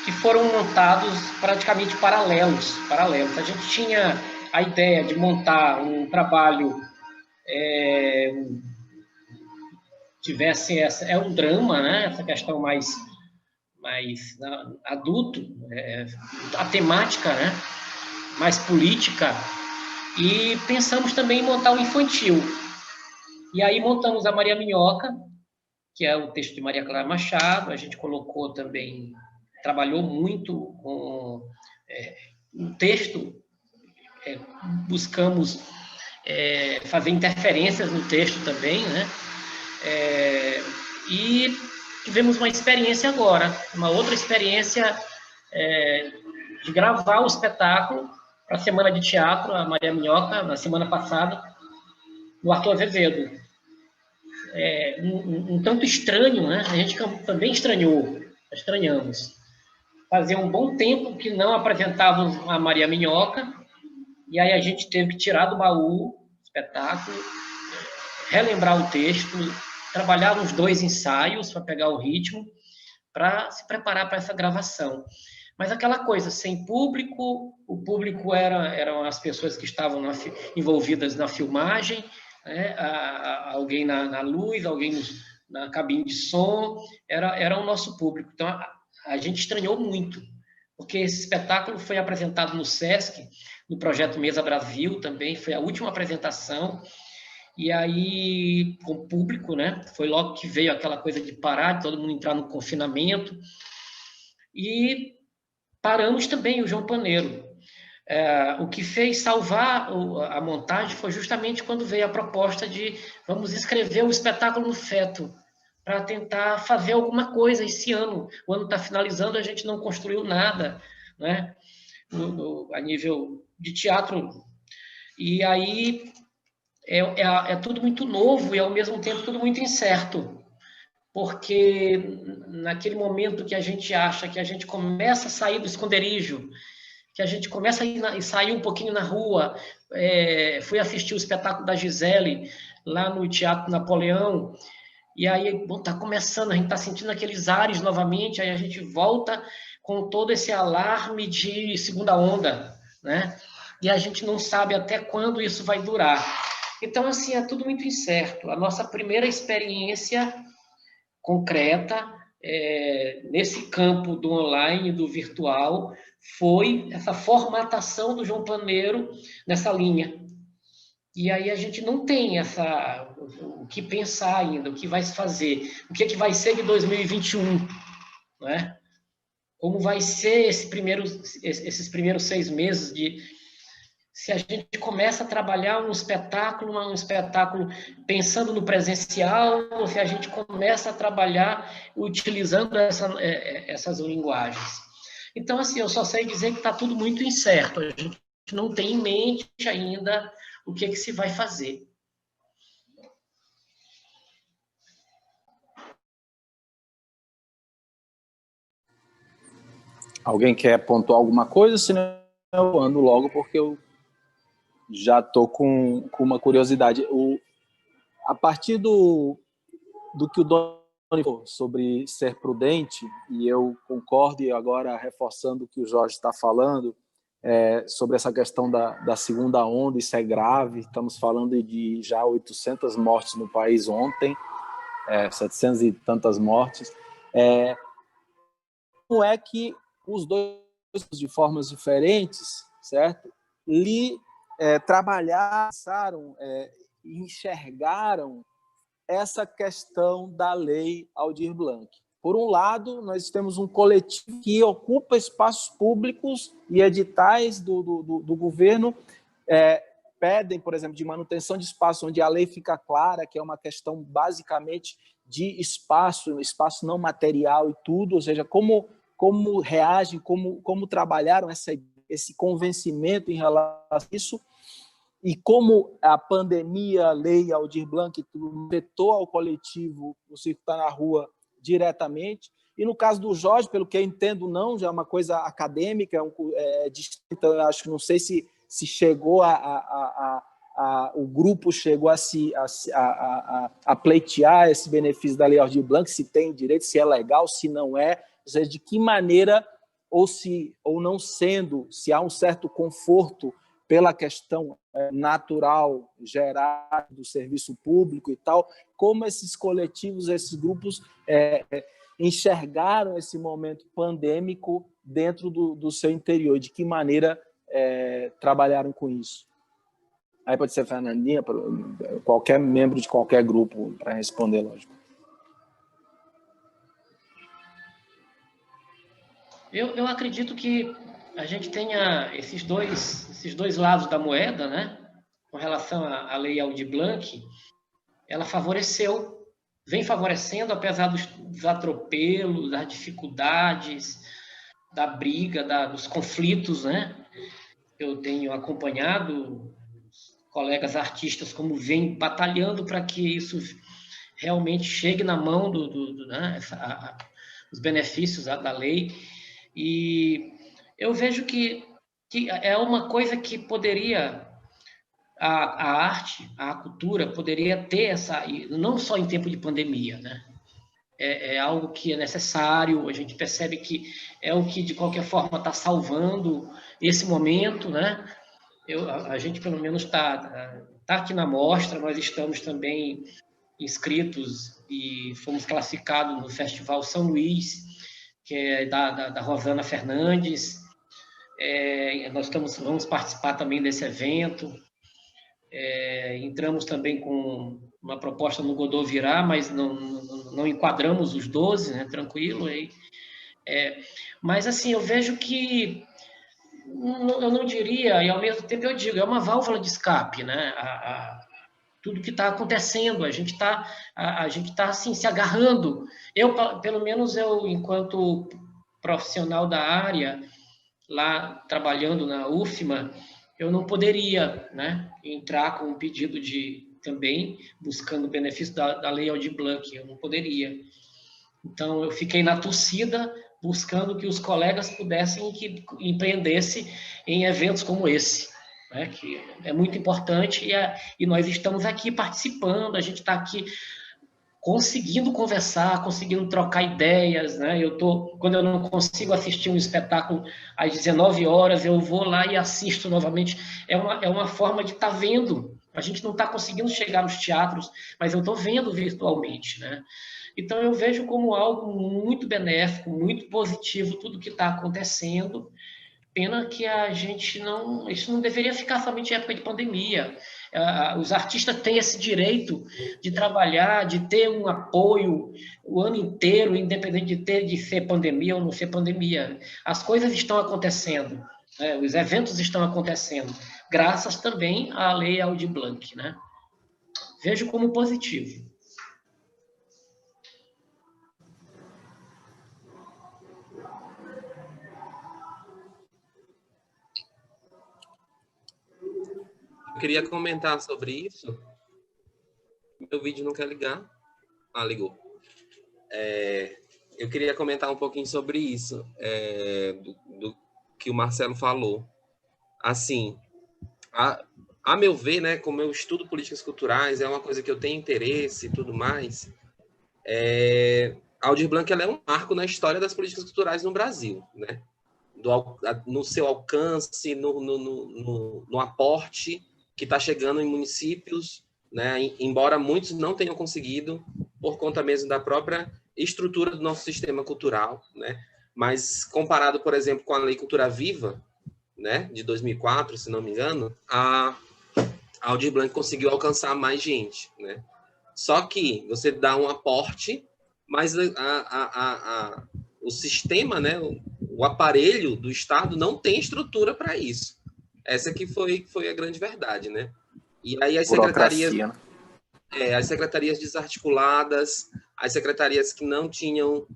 que foram montados praticamente paralelos. A gente tinha a ideia de montar um trabalho tivesse um drama, né? Essa questão mais adulto, a temática, né? Mais política, e pensamos também em montar um infantil. E aí montamos a Maria Minhoca, que é o texto de Maria Clara Machado. A gente colocou também, trabalhou muito com o texto, buscamos fazer interferências no texto também, né? E tivemos uma experiência agora, uma outra experiência de gravar o espetáculo para a Semana de Teatro, a Maria Minhoca, na semana passada, no Arthur Azevedo. Um tanto estranho, né? A gente também estranhamos. Fazia um bom tempo que não apresentávamos a Maria Minhoca, e aí a gente teve que tirar do baú o espetáculo, relembrar o texto, trabalhar nos 2 ensaios para pegar o ritmo, para se preparar para essa gravação. Mas aquela coisa, sem público, o público eram as pessoas que estavam envolvidas na filmagem, né? Alguém na luz, alguém na cabine de som, era o nosso público. Então, a gente estranhou muito, porque esse espetáculo foi apresentado no Sesc, no projeto Mesa Brasil também, foi a última apresentação, e aí, com o público, né? Foi logo que veio aquela coisa de parar, de todo mundo entrar no confinamento, e paramos também o João Paneiro. O que fez salvar a montagem foi justamente quando veio a proposta de vamos escrever um espetáculo no feto, para tentar fazer alguma coisa esse ano. O ano está finalizando, a gente não construiu nada, né? A nível de teatro. E aí é tudo muito novo e, ao mesmo tempo, tudo muito incerto. Porque naquele momento que a gente acha que a gente começa a sair do esconderijo, que a gente começa a sair um pouquinho na rua, fui assistir o espetáculo da Gisele, lá no Teatro Napoleão, e aí está começando, a gente está sentindo aqueles ares novamente, aí a gente volta com todo esse alarme de segunda onda, né? E a gente não sabe até quando isso vai durar. Então, assim, é tudo muito incerto. A nossa primeira experiência concreta nesse campo do online, do virtual, foi essa formatação do João Paneiro nessa linha. E aí a gente não tem o que pensar ainda, o que vai se fazer, o que vai ser de 2021, né? Como vai ser esses primeiros 6 meses se a gente começa a trabalhar um espetáculo pensando no presencial, ou se a gente começa a trabalhar utilizando essas linguagens. Então, assim, eu só sei dizer que está tudo muito incerto. A gente não tem em mente ainda o que se vai fazer. Alguém quer pontuar alguma coisa? Senão eu ando logo, porque eu já estou com uma curiosidade. A partir do que o Doni falou sobre ser prudente, e eu concordo, e agora reforçando o que o Jorge está falando, sobre essa questão da segunda onda, isso é grave, estamos falando de já 800 mortes no país ontem, 700 e tantas mortes. Como é que os dois, de formas diferentes, certo? Trabalharam, enxergaram essa questão da lei Aldir Blanc. Por um lado, nós temos um coletivo que ocupa espaços públicos e editais do governo pedem, por exemplo, de manutenção de espaço, onde a lei fica clara, que é uma questão basicamente de espaço não material e tudo, ou seja, como reagem, como trabalharam esse convencimento em relação a isso, e como a pandemia, a lei Aldir Blanc, afetou ao coletivo, o Circo Está na Rua, diretamente. E no caso do Jorge, pelo que eu entendo, não, já é uma coisa acadêmica, distinta. Eu acho que não sei se chegou o grupo chegou a pleitear esse benefício da lei Aldir Blanc, se tem direito, se é legal, se não é, ou seja, de que maneira, ou não sendo, se há um certo conforto pela questão natural gerada do serviço público e tal, como esses coletivos, esses grupos enxergaram esse momento pandêmico dentro do seu interior, de que maneira trabalharam com isso. Aí pode ser Fernandinha, qualquer membro de qualquer grupo para responder, lógico. Eu acredito que a gente tenha esses dois lados da moeda, né? Com relação à lei Aldir Blanc, ela vem favorecendo, apesar dos atropelos, das dificuldades, da briga, dos conflitos, né? Eu tenho acompanhado colegas artistas como vêm batalhando para que isso realmente chegue na mão né? Os benefícios da lei. E eu vejo que é uma coisa que poderia, a arte, a cultura, poderia ter não só em tempo de pandemia, né? É algo que é necessário, a gente percebe que é o que, de qualquer forma, está salvando esse momento, né? A gente, pelo menos, está aqui na mostra, nós estamos também inscritos e fomos classificados no Festival São Luís, que é da Rosana Fernandes. Nós vamos participar também desse evento. Entramos também com uma proposta no Godot Virá, mas não enquadramos os 12, né? Tranquilo. Mas, assim, eu vejo que, eu não diria, e ao mesmo tempo eu digo, é uma válvula de escape, né? Tudo que está acontecendo, a gente está assim, se agarrando. Pelo menos eu, enquanto profissional da área, lá trabalhando na UFMA, eu não poderia, né, entrar com um pedido também buscando o benefício da Lei Aldir Blanc, eu não poderia. Então, eu fiquei na torcida, buscando que os colegas pudessem que empreendessem em eventos como esse, né, que é muito importante, e nós estamos aqui participando, a gente está aqui conseguindo conversar, conseguindo trocar ideias, né? Quando eu não consigo assistir um espetáculo às 19 horas, eu vou lá e assisto novamente. É uma forma de estar vendo. A gente não está conseguindo chegar nos teatros, mas eu estou vendo virtualmente, né? Então, eu vejo como algo muito benéfico, muito positivo, tudo que está acontecendo. Pena que isso não deveria ficar somente em época de pandemia. Os artistas têm esse direito de trabalhar, de ter um apoio o ano inteiro, independente de ser pandemia ou não ser pandemia. As coisas estão acontecendo, né? Os eventos estão acontecendo, graças também à Lei Aldir Blanc, né? Vejo como positivo. Eu queria comentar sobre isso. Meu vídeo não quer ligar. Ah, ligou. Eu queria comentar um pouquinho sobre isso, do que o Marcelo falou. Assim, a meu ver, né, como eu estudo políticas culturais, é uma coisa que eu tenho interesse e tudo mais, a Aldir Blanc ela é um marco na história das políticas culturais no Brasil, né? No seu alcance, no aporte que está chegando em municípios, né? Embora muitos não tenham conseguido, por conta mesmo da própria estrutura do nosso sistema cultural, né? Mas comparado, por exemplo, com a Lei Cultura Viva, né, de 2004, se não me engano, a Aldir Blanc conseguiu alcançar mais gente, né? Só que você dá um aporte, mas o sistema, né, o aparelho do Estado não tem estrutura para isso. Essa que foi a grande verdade, né? E aí as secretarias desarticuladas, as secretarias que não tinham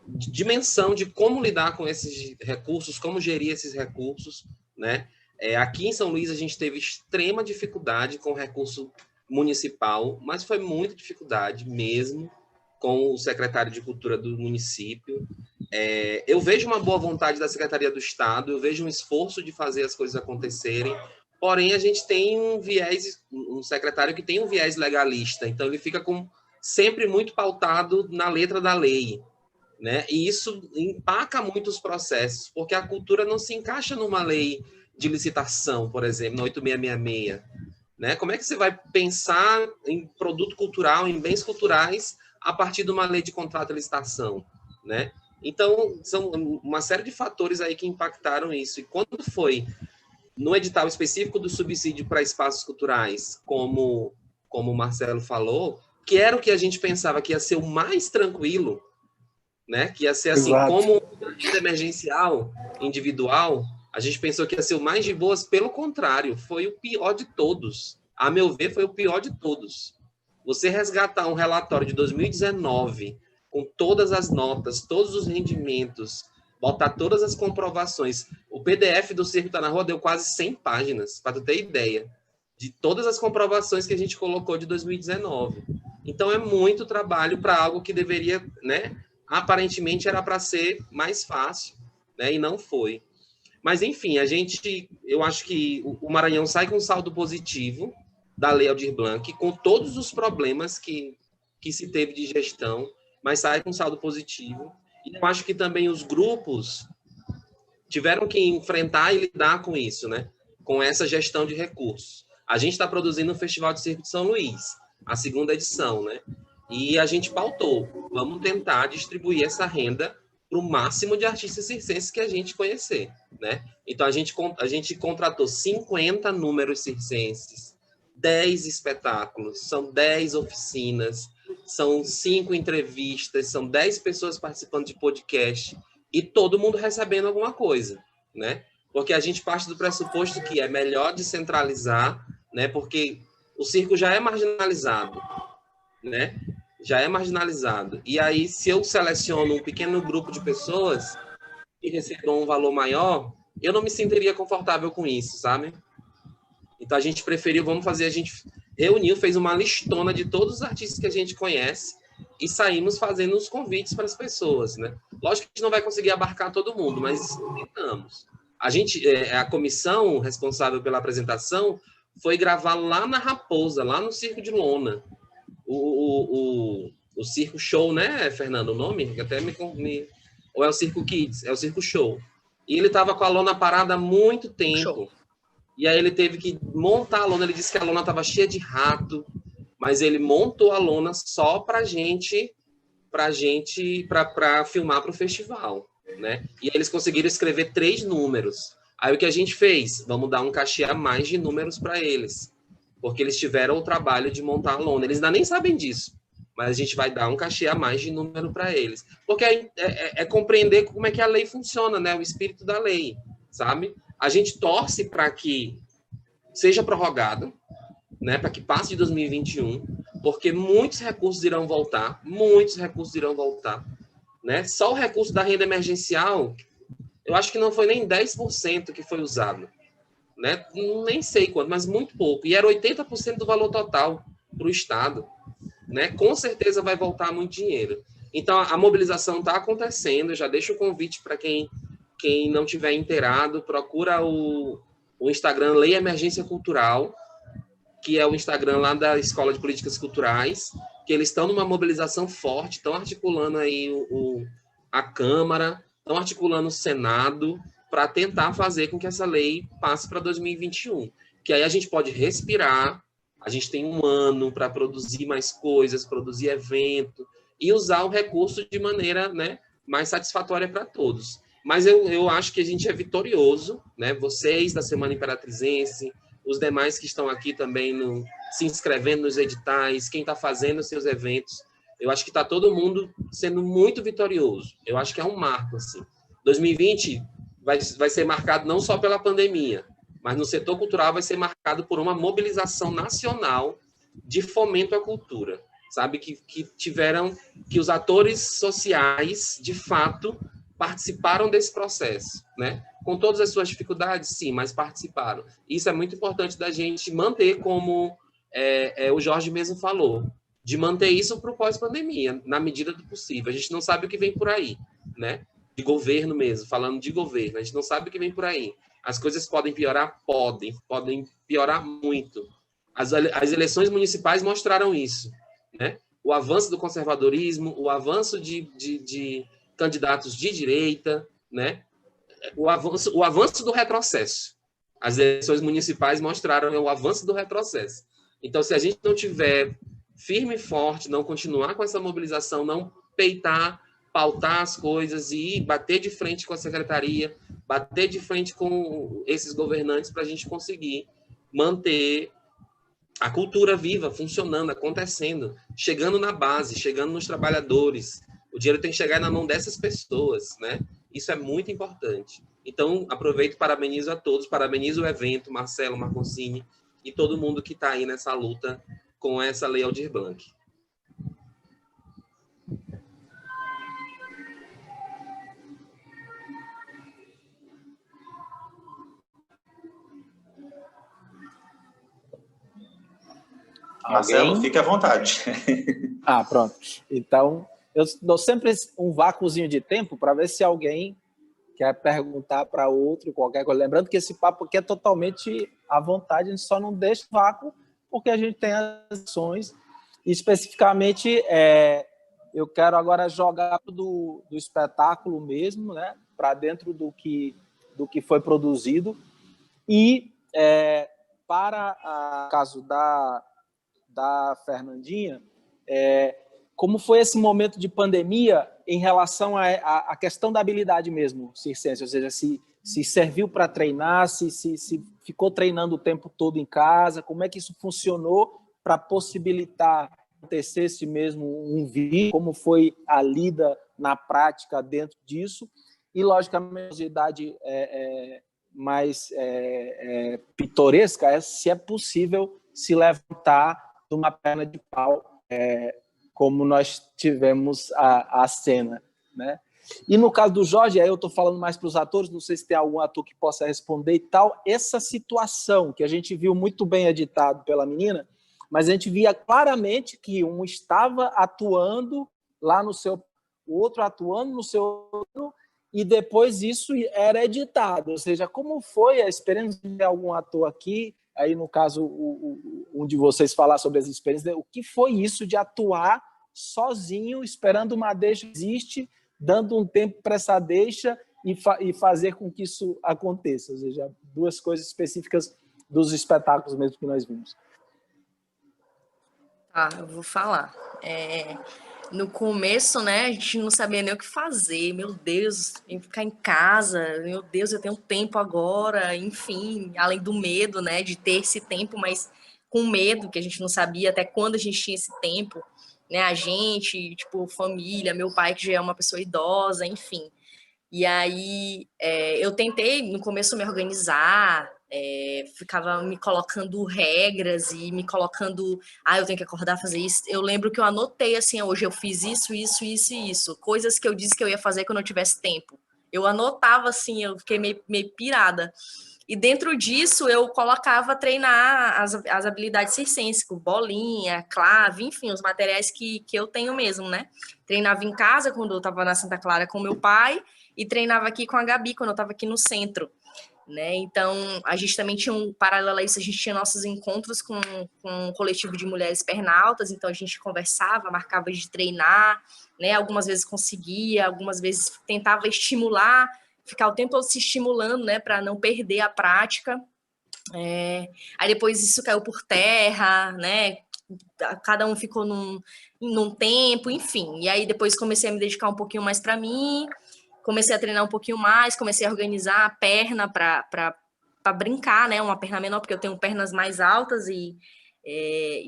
dimensão de como lidar com esses recursos, como gerir esses recursos, né? Aqui em São Luís a gente teve extrema dificuldade com o recurso municipal, mas foi muita dificuldade mesmo com o secretário de Cultura do município. Eu vejo uma boa vontade da Secretaria do Estado, eu vejo um esforço de fazer as coisas acontecerem, porém a gente tem um secretário que tem um viés legalista, então ele fica sempre muito pautado na letra da lei, né? E isso empaca muito os processos, porque a cultura não se encaixa numa lei de licitação, por exemplo, na 8666, né? Como é que você vai pensar em produto cultural, em bens culturais, a partir de uma lei de contrato e licitação, né? Então, são uma série de fatores aí que impactaram isso. E quando foi no edital específico do subsídio para espaços culturais, como o Marcelo falou, que era o que a gente pensava que ia ser o mais tranquilo, né? Que ia ser assim, exato, como uma medida emergencial individual, a gente pensou que ia ser o mais de boas, pelo contrário, foi o pior de todos. A meu ver, foi o pior de todos. Você resgatar um relatório de 2019, com todas as notas, todos os rendimentos, botar todas as comprovações. O PDF do Circo Tá na Rua deu quase 100 páginas, para tu ter ideia, de todas as comprovações que a gente colocou de 2019. Então, é muito trabalho para algo que deveria, né, aparentemente era para ser mais fácil, né, e não foi. Mas, enfim, eu acho que o Maranhão sai com um saldo positivo da Lei Aldir Blanc, com todos os problemas que se teve de gestão, mas sai com um saldo positivo. E eu acho que também os grupos tiveram que enfrentar e lidar com isso, né? Com essa gestão de recursos. A gente está produzindo o Festival de Circo de São Luís, a segunda edição, né? E a gente pautou, vamos tentar distribuir essa renda para o máximo de artistas circenses que a gente conhecer, né? Então, a gente contratou 50 números circenses, 10 espetáculos, são 10 oficinas, são 5 entrevistas, são 10 pessoas participando de podcast e todo mundo recebendo alguma coisa, né? Porque a gente parte do pressuposto que é melhor descentralizar, né? Porque o circo já é marginalizado, né? Já é marginalizado. E aí, se eu seleciono um pequeno grupo de pessoas que recebam um valor maior, eu não me sentiria confortável com isso, sabe? Então, a gente preferiu, a gente reuniu, fez uma listona de todos os artistas que a gente conhece e saímos fazendo os convites para as pessoas, né? Lógico que a gente não vai conseguir abarcar todo mundo, mas tentamos. A comissão responsável pela apresentação foi gravar lá na Raposa, lá no Circo de Lona. O Circo Show, né, Fernando, o nome? Até ou é o Circo Kids? É o Circo Show. E ele estava com a lona parada há muito tempo. Show. E aí ele teve que montar a lona. Ele disse que a lona estava cheia de rato, mas ele montou a lona só para filmar para o festival, né? E eles conseguiram escrever 3 números. Aí o que a gente fez? Vamos dar um cachê a mais de números para eles, porque eles tiveram o trabalho de montar a lona. Eles ainda nem sabem disso, mas a gente vai dar um cachê a mais de número para eles. Porque é compreender como é que a lei funciona, né? O espírito da lei, sabe? A gente torce para que seja prorrogado, né? Para que passe de 2021, porque muitos recursos irão voltar, né? Só o recurso da renda emergencial, eu acho que não foi nem 10% que foi usado, né? Nem sei quanto, mas muito pouco. E era 80% do valor total para o Estado, né? Com certeza vai voltar muito dinheiro. Então, a mobilização está acontecendo. Eu já deixo o convite para quem não tiver inteirado, procura o Instagram Lei Emergência Cultural, que é o Instagram lá da Escola de Políticas Culturais, que eles estão numa mobilização forte, estão articulando aí a Câmara, estão articulando o Senado para tentar fazer com que essa lei passe para 2021. Que aí a gente pode respirar, a gente tem um ano para produzir mais coisas, produzir evento e usar o recurso de maneira, né, mais satisfatória para todos. Mas eu acho que a gente é vitorioso, né? Vocês da Semana Imperatrizense, os demais que estão aqui também se inscrevendo nos editais, quem está fazendo os seus eventos, eu acho que está todo mundo sendo muito vitorioso. Eu acho que é um marco, assim. 2020 vai ser marcado não só pela pandemia, mas no setor cultural vai ser marcado por uma mobilização nacional de fomento à cultura, sabe? Que os atores sociais, de fato, participaram desse processo, né? Com todas as suas dificuldades, sim, mas participaram. Isso é muito importante da gente manter, como o Jorge mesmo falou, de manter isso para o pós-pandemia, na medida do possível. A gente não sabe o que vem por aí, né? De governo mesmo, falando de governo, a gente não sabe o que vem por aí. As coisas podem piorar? Podem piorar muito. As eleições municipais mostraram isso, né? O avanço do conservadorismo, o avanço de candidatos de direita, né? O avanço do retrocesso. As eleições municipais mostraram o avanço do retrocesso. Então, se a gente não tiver firme e forte, não continuar com essa mobilização, não peitar, pautar as coisas e bater de frente com a secretaria, bater de frente com esses governantes para a gente conseguir manter a cultura viva, funcionando, acontecendo, chegando na base, chegando nos trabalhadores. O dinheiro tem que chegar na mão dessas pessoas, né? Isso é muito importante. Então, aproveito e parabenizo a todos, parabenizo o evento, Marcelo, Marconcini e todo mundo que está aí nessa luta com essa Lei Aldir Blanc. Marcelo, fique à vontade. Pronto. Então, eu dou sempre um vácuozinho de tempo para ver se alguém quer perguntar para outro, qualquer coisa. Lembrando que esse papo aqui é totalmente à vontade, a gente só não deixa vácuo porque a gente tem as ações. E, especificamente, eu quero agora jogar do espetáculo mesmo, né, para dentro do que foi produzido. E, para o caso da Fernandinha, como foi esse momento de pandemia em relação à questão da habilidade mesmo, circense, ou seja, se serviu para treinar, se ficou treinando o tempo todo em casa, como é que isso funcionou para possibilitar acontecesse mesmo um vídeo, como foi a lida na prática dentro disso, e, logicamente, a idade mais pitoresca é se é possível se levantar de uma perna de pau, como nós tivemos a cena, né? E no caso do Jorge, aí eu estou falando mais para os atores, não sei se tem algum ator que possa responder e tal, essa situação que a gente viu muito bem editado pela menina, mas a gente via claramente que um estava atuando lá no seu, o outro atuando no seu, e depois isso era editado. Ou seja, como foi a experiência de algum ator aqui, aí no caso um de vocês falar sobre as experiências, o que foi isso de atuar sozinho, esperando uma deixa existe, dando um tempo para essa deixa e fazer com que isso aconteça. Ou seja, duas coisas específicas dos espetáculos mesmo que nós vimos. Eu vou falar. No começo, né, a gente não sabia nem o que fazer. Meu Deus, tem que ficar em casa. Meu Deus, eu tenho tempo agora. Enfim, além do medo, né, de ter esse tempo, mas com medo, que a gente não sabia até quando a gente tinha esse tempo, né? A gente, tipo, família, meu pai que já é uma pessoa idosa, enfim. E aí eu tentei no começo me organizar, ficava me colocando regras e me colocando, eu tenho que acordar, fazer isso. Eu lembro que eu anotei assim, hoje eu fiz isso, isso, isso e isso, coisas que eu disse que eu ia fazer quando eu tivesse tempo. Eu anotava assim, eu fiquei meio pirada. E dentro disso eu colocava treinar as habilidades circenses, com bolinha, clave, enfim, os materiais que eu tenho mesmo, né? Treinava em casa quando eu estava na Santa Clara com meu pai e treinava aqui com a Gabi quando eu estava aqui no centro, né? Então, a gente também tinha paralelo a isso, a gente tinha nossos encontros com um coletivo de mulheres pernaltas, então a gente conversava, marcava de treinar, né? Algumas vezes conseguia, algumas vezes tentava estimular, ficar o tempo todo se estimulando, né, para não perder a prática. Aí depois isso caiu por terra, né? Cada um ficou num tempo, enfim. E aí depois comecei a me dedicar um pouquinho mais para mim, comecei a treinar um pouquinho mais, comecei a organizar a perna para brincar, né? Uma perna menor, porque eu tenho pernas mais altas e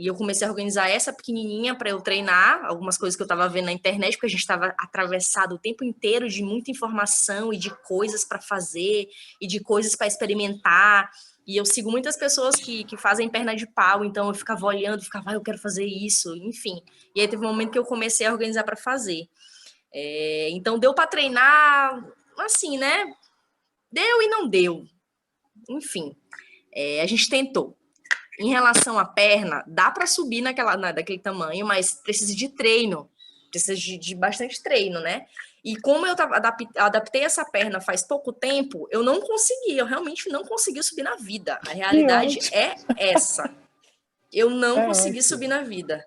eu comecei a organizar essa pequenininha para eu treinar algumas coisas que eu estava vendo na internet, porque a gente estava atravessado o tempo inteiro de muita informação e de coisas para fazer e de coisas para experimentar. E eu sigo muitas pessoas que fazem perna de pau, então eu ficava olhando, ficava, eu quero fazer isso, enfim. E aí teve um momento que eu comecei a organizar para fazer. Então deu para treinar, assim, né? Deu e não deu. Enfim, a gente tentou. Em relação à perna, dá para subir daquele tamanho, mas precisa de treino, precisa de bastante treino, né? E como eu adaptei essa perna faz pouco tempo, eu realmente não consegui subir na vida. A realidade é essa. Eu não consegui subir na vida,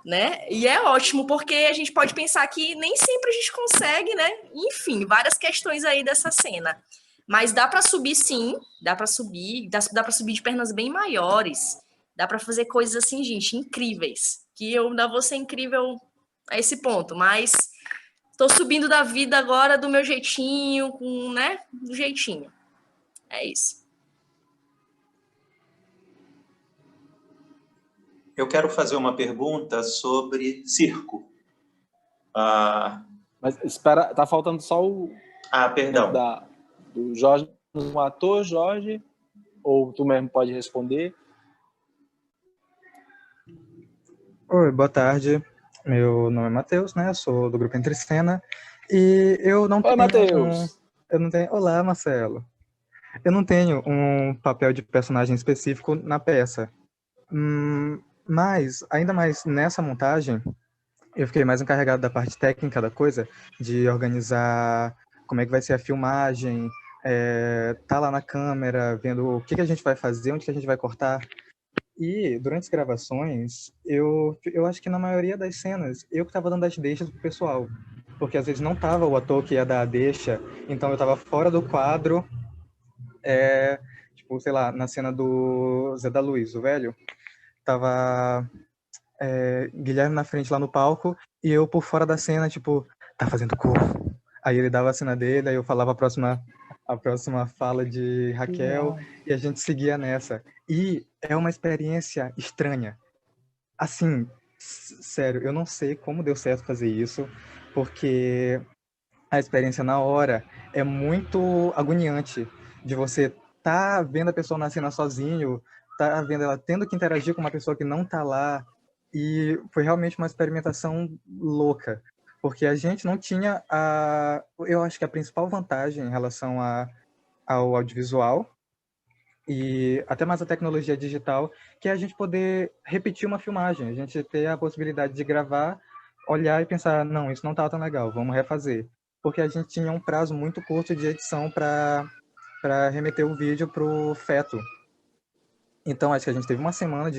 né? E é ótimo, porque a gente pode pensar que nem sempre a gente consegue, né? Enfim, várias questões aí dessa cena. Mas dá para subir, sim, dá para subir de pernas bem maiores, dá para fazer coisas assim, gente, incríveis, que eu ainda vou ser incrível a esse ponto, mas tô subindo da vida agora do meu jeitinho, né, do jeitinho. É isso. Eu quero fazer uma pergunta sobre circo. Mas espera, tá faltando só o... perdão. Do Jorge, um ator, Jorge, ou tu mesmo pode responder? Oi, boa tarde. Meu nome é Matheus, né? Eu sou do grupo Entre Cena e eu não tenho... Oi, Matheus! Olá, Marcelo. Eu não tenho um papel de personagem específico na peça, mas, ainda mais nessa montagem, eu fiquei mais encarregado da parte técnica da coisa, de organizar como é que vai ser a filmagem, tá lá na câmera, vendo o que a gente vai fazer, onde que a gente vai cortar. E durante as gravações, eu acho que na maioria das cenas, eu que estava dando as deixas pro pessoal. Porque às vezes não tava o ator que ia dar a deixa, então eu estava fora do quadro, tipo, sei lá, na cena do Zé da Luz, o velho, tava Guilherme na frente lá no palco e eu por fora da cena, tipo, tá fazendo cor. Aí ele dava a cena dele, aí eu falava a próxima fala de Raquel e a gente seguia nessa. E é uma experiência estranha. Assim, sério, eu não sei como deu certo fazer isso, porque a experiência na hora é muito agoniante de você tá vendo a pessoa na cena sozinho, tá vendo ela tendo que interagir com uma pessoa que não tá lá, e foi realmente uma experimentação louca, porque a gente não tinha eu acho que a principal vantagem em relação ao audiovisual e até mais a tecnologia digital, que é a gente poder repetir uma filmagem, a gente ter a possibilidade de gravar, olhar e pensar, não, isso não tá tão legal, vamos refazer. Porque a gente tinha um prazo muito curto de edição para remeter o vídeo para o feto. Então, acho que a gente teve uma semana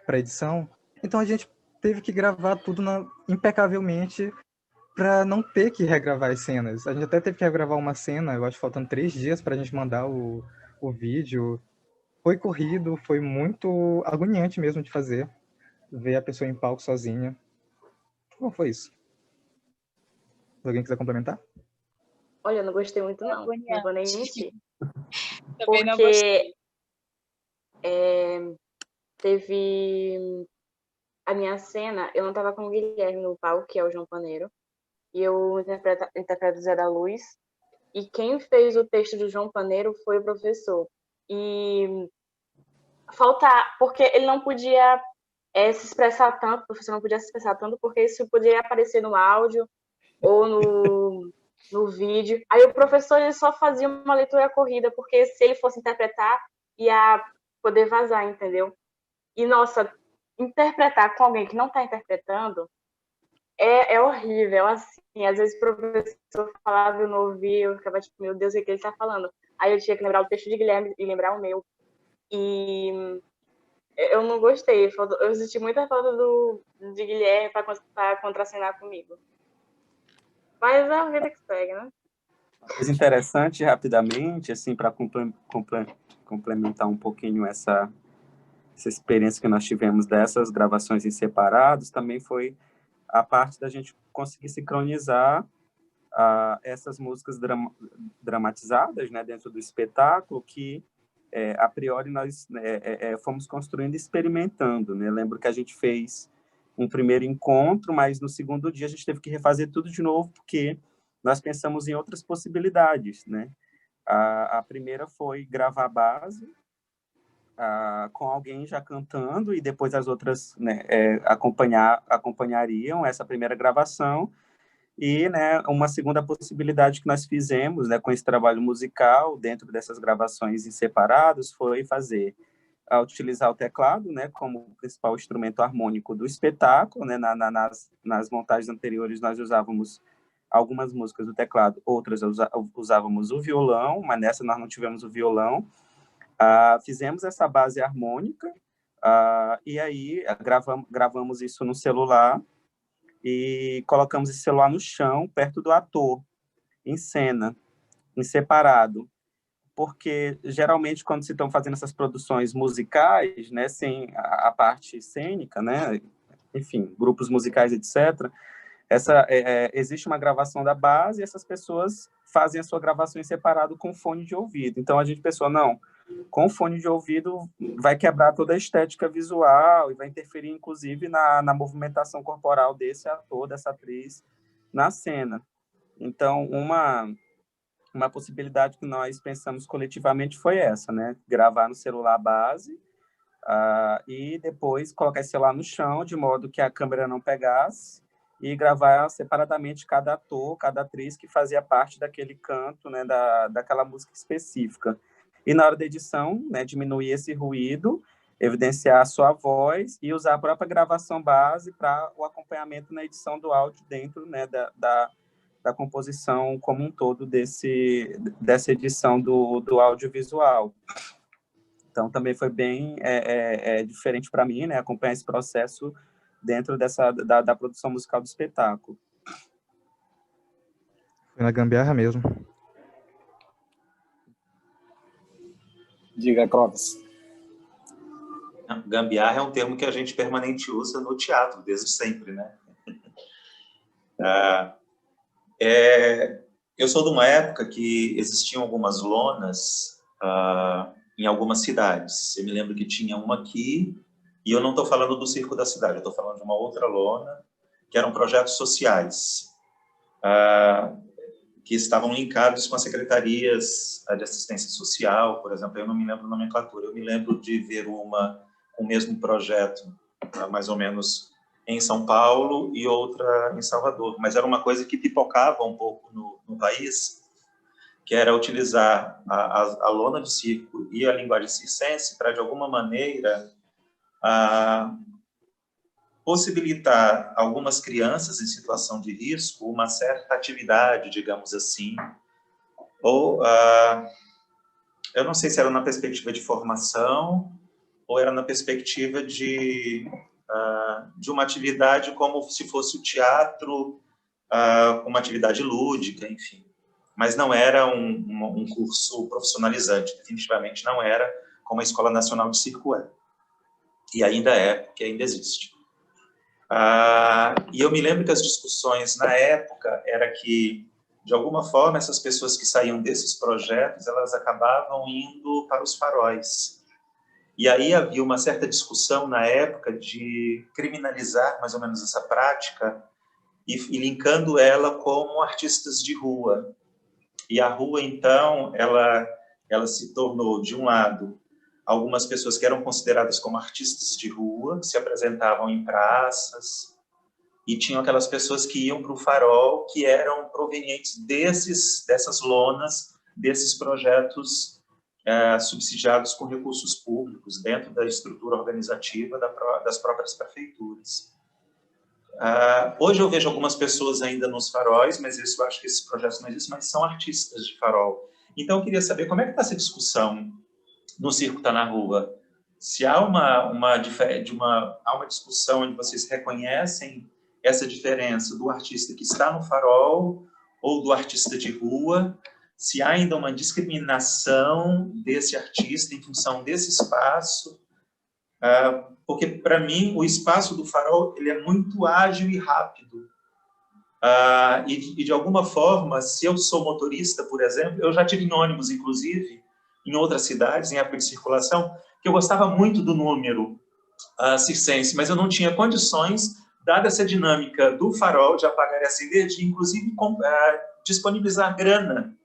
para edição, então a gente teve que gravar tudo impecavelmente para não ter que regravar as cenas. A gente até teve que regravar uma cena, eu acho, faltando 3 dias para a gente mandar o vídeo. Foi corrido, foi muito agoniante mesmo de fazer, ver a pessoa em palco sozinha. Como foi isso? Se alguém quiser complementar? Olha, eu não gostei muito, não. Não vou nem mentir. Também não gostei. Teve a minha cena, eu não estava com o Guilherme no palco, que é o João Paneiro, e eu interpreto Zé da Luz, e quem fez o texto do João Paneiro foi o professor. E porque ele não podia se expressar tanto, o professor não podia se expressar tanto, porque isso podia aparecer no áudio ou no vídeo. Aí o professor ele só fazia uma leitura corrida, porque se ele fosse interpretar, ia poder vazar, entendeu? E, nossa, interpretar com alguém que não está interpretando é horrível, assim. Às vezes o professor falava e eu não ouvia, eu ficava tipo, meu Deus, o que ele está falando? Aí eu tinha que lembrar o texto de Guilherme e lembrar o meu. E eu não gostei, eu senti muita falta de Guilherme para contracenar comigo. Mas é a vida que segue, né? Uma coisa interessante, rapidamente, assim, para complementar um pouquinho essa experiência que nós tivemos dessas gravações em separados, também foi a parte da gente conseguir sincronizar essas músicas dramatizadas, né, dentro do espetáculo, que a priori nós fomos construindo e experimentando, né? Lembro que a gente fez um primeiro encontro, mas no segundo dia a gente teve que refazer tudo de novo, porque nós pensamos em outras possibilidades, né? A primeira foi gravar a base com alguém já cantando, e depois as outras, né, acompanhariam essa primeira gravação. E, né, uma segunda possibilidade que nós fizemos, né, com esse trabalho musical, dentro dessas gravações em separados, foi utilizar o teclado, né, como principal instrumento harmônico do espetáculo, né. Nas montagens anteriores nós usávamos algumas músicas do teclado, outras usávamos o violão, mas nessa nós não tivemos o violão. Fizemos essa base harmônica, e aí gravamos isso no celular, e colocamos esse celular no chão, perto do ator, em cena, em separado. Porque, geralmente, quando se estão fazendo essas produções musicais, né, sem a parte cênica, né, enfim, grupos musicais, etc., existe uma gravação da base e essas pessoas fazem a sua gravação em separado com fone de ouvido. Então, a gente pensou, não, com fone de ouvido vai quebrar toda a estética visual e vai interferir, inclusive, na movimentação corporal desse ator, dessa atriz, na cena. Então, uma possibilidade que nós pensamos coletivamente foi essa, né? Gravar no celular base e depois colocar esse celular no chão, de modo que a câmera não pegasse, e gravar separadamente cada ator, cada atriz que fazia parte daquele canto, né, daquela música específica. E na hora da edição, né, diminuir esse ruído, evidenciar a sua voz e usar a própria gravação base para o acompanhamento na edição do áudio dentro, né, da composição como um todo dessa edição do audiovisual. Então, também foi bem diferente para mim, né, acompanhar esse processo dentro da produção musical do espetáculo. Foi na gambiarra mesmo. Diga, Clóvis. Gambiarra é um termo que a gente permanente usa no teatro, desde sempre, né? Eu sou de uma época que existiam algumas lonas em algumas cidades. Eu me lembro que tinha uma aqui, e eu não estou falando do Circo da Cidade, eu estou falando de uma outra lona, que eram projetos sociais, que estavam linkados com as secretarias de assistência social, por exemplo. Eu não me lembro a nomenclatura, eu me lembro de ver uma com o mesmo projeto, mais ou menos em São Paulo, e outra em Salvador. Mas era uma coisa que pipocava um pouco no país, que era utilizar a lona de circo e a linguagem circense para, de alguma maneira, possibilitar algumas crianças em situação de risco uma certa atividade, digamos assim, ou eu não sei se era na perspectiva de formação ou era na perspectiva de uma atividade como se fosse o teatro, uma atividade lúdica, enfim. Mas não era um curso profissionalizante, definitivamente não era, como a Escola Nacional de Circo é. E ainda é, porque ainda existe. E eu me lembro que as discussões na época era que, de alguma forma, essas pessoas que saíam desses projetos, elas acabavam indo para os faróis. E aí havia uma certa discussão na época de criminalizar mais ou menos essa prática e linkando ela como artistas de rua. E a rua, então, ela se tornou, de um lado, algumas pessoas que eram consideradas como artistas de rua, se apresentavam em praças, e tinham aquelas pessoas que iam para o farol, que eram provenientes dessas lonas, desses projetos subsidiados com recursos públicos, dentro da estrutura organizativa das próprias prefeituras. Hoje eu vejo algumas pessoas ainda nos faróis, mas eu acho que esses projetos não existem, mas são artistas de farol. Então eu queria saber como é que está essa discussão no Circo Tá na Rua. Se há uma discussão onde vocês reconhecem essa diferença do artista que está no farol ou do artista de rua, se há ainda uma discriminação desse artista em função desse espaço, porque, para mim, o espaço do farol ele é muito ágil e rápido. E, de alguma forma, se eu sou motorista, por exemplo, eu já tive em ônibus, inclusive, em outras cidades, em época de circulação, que eu gostava muito do número circense, mas eu não tinha condições, dada essa dinâmica do farol, de apagar e acender, de, inclusive, disponibilizar grana.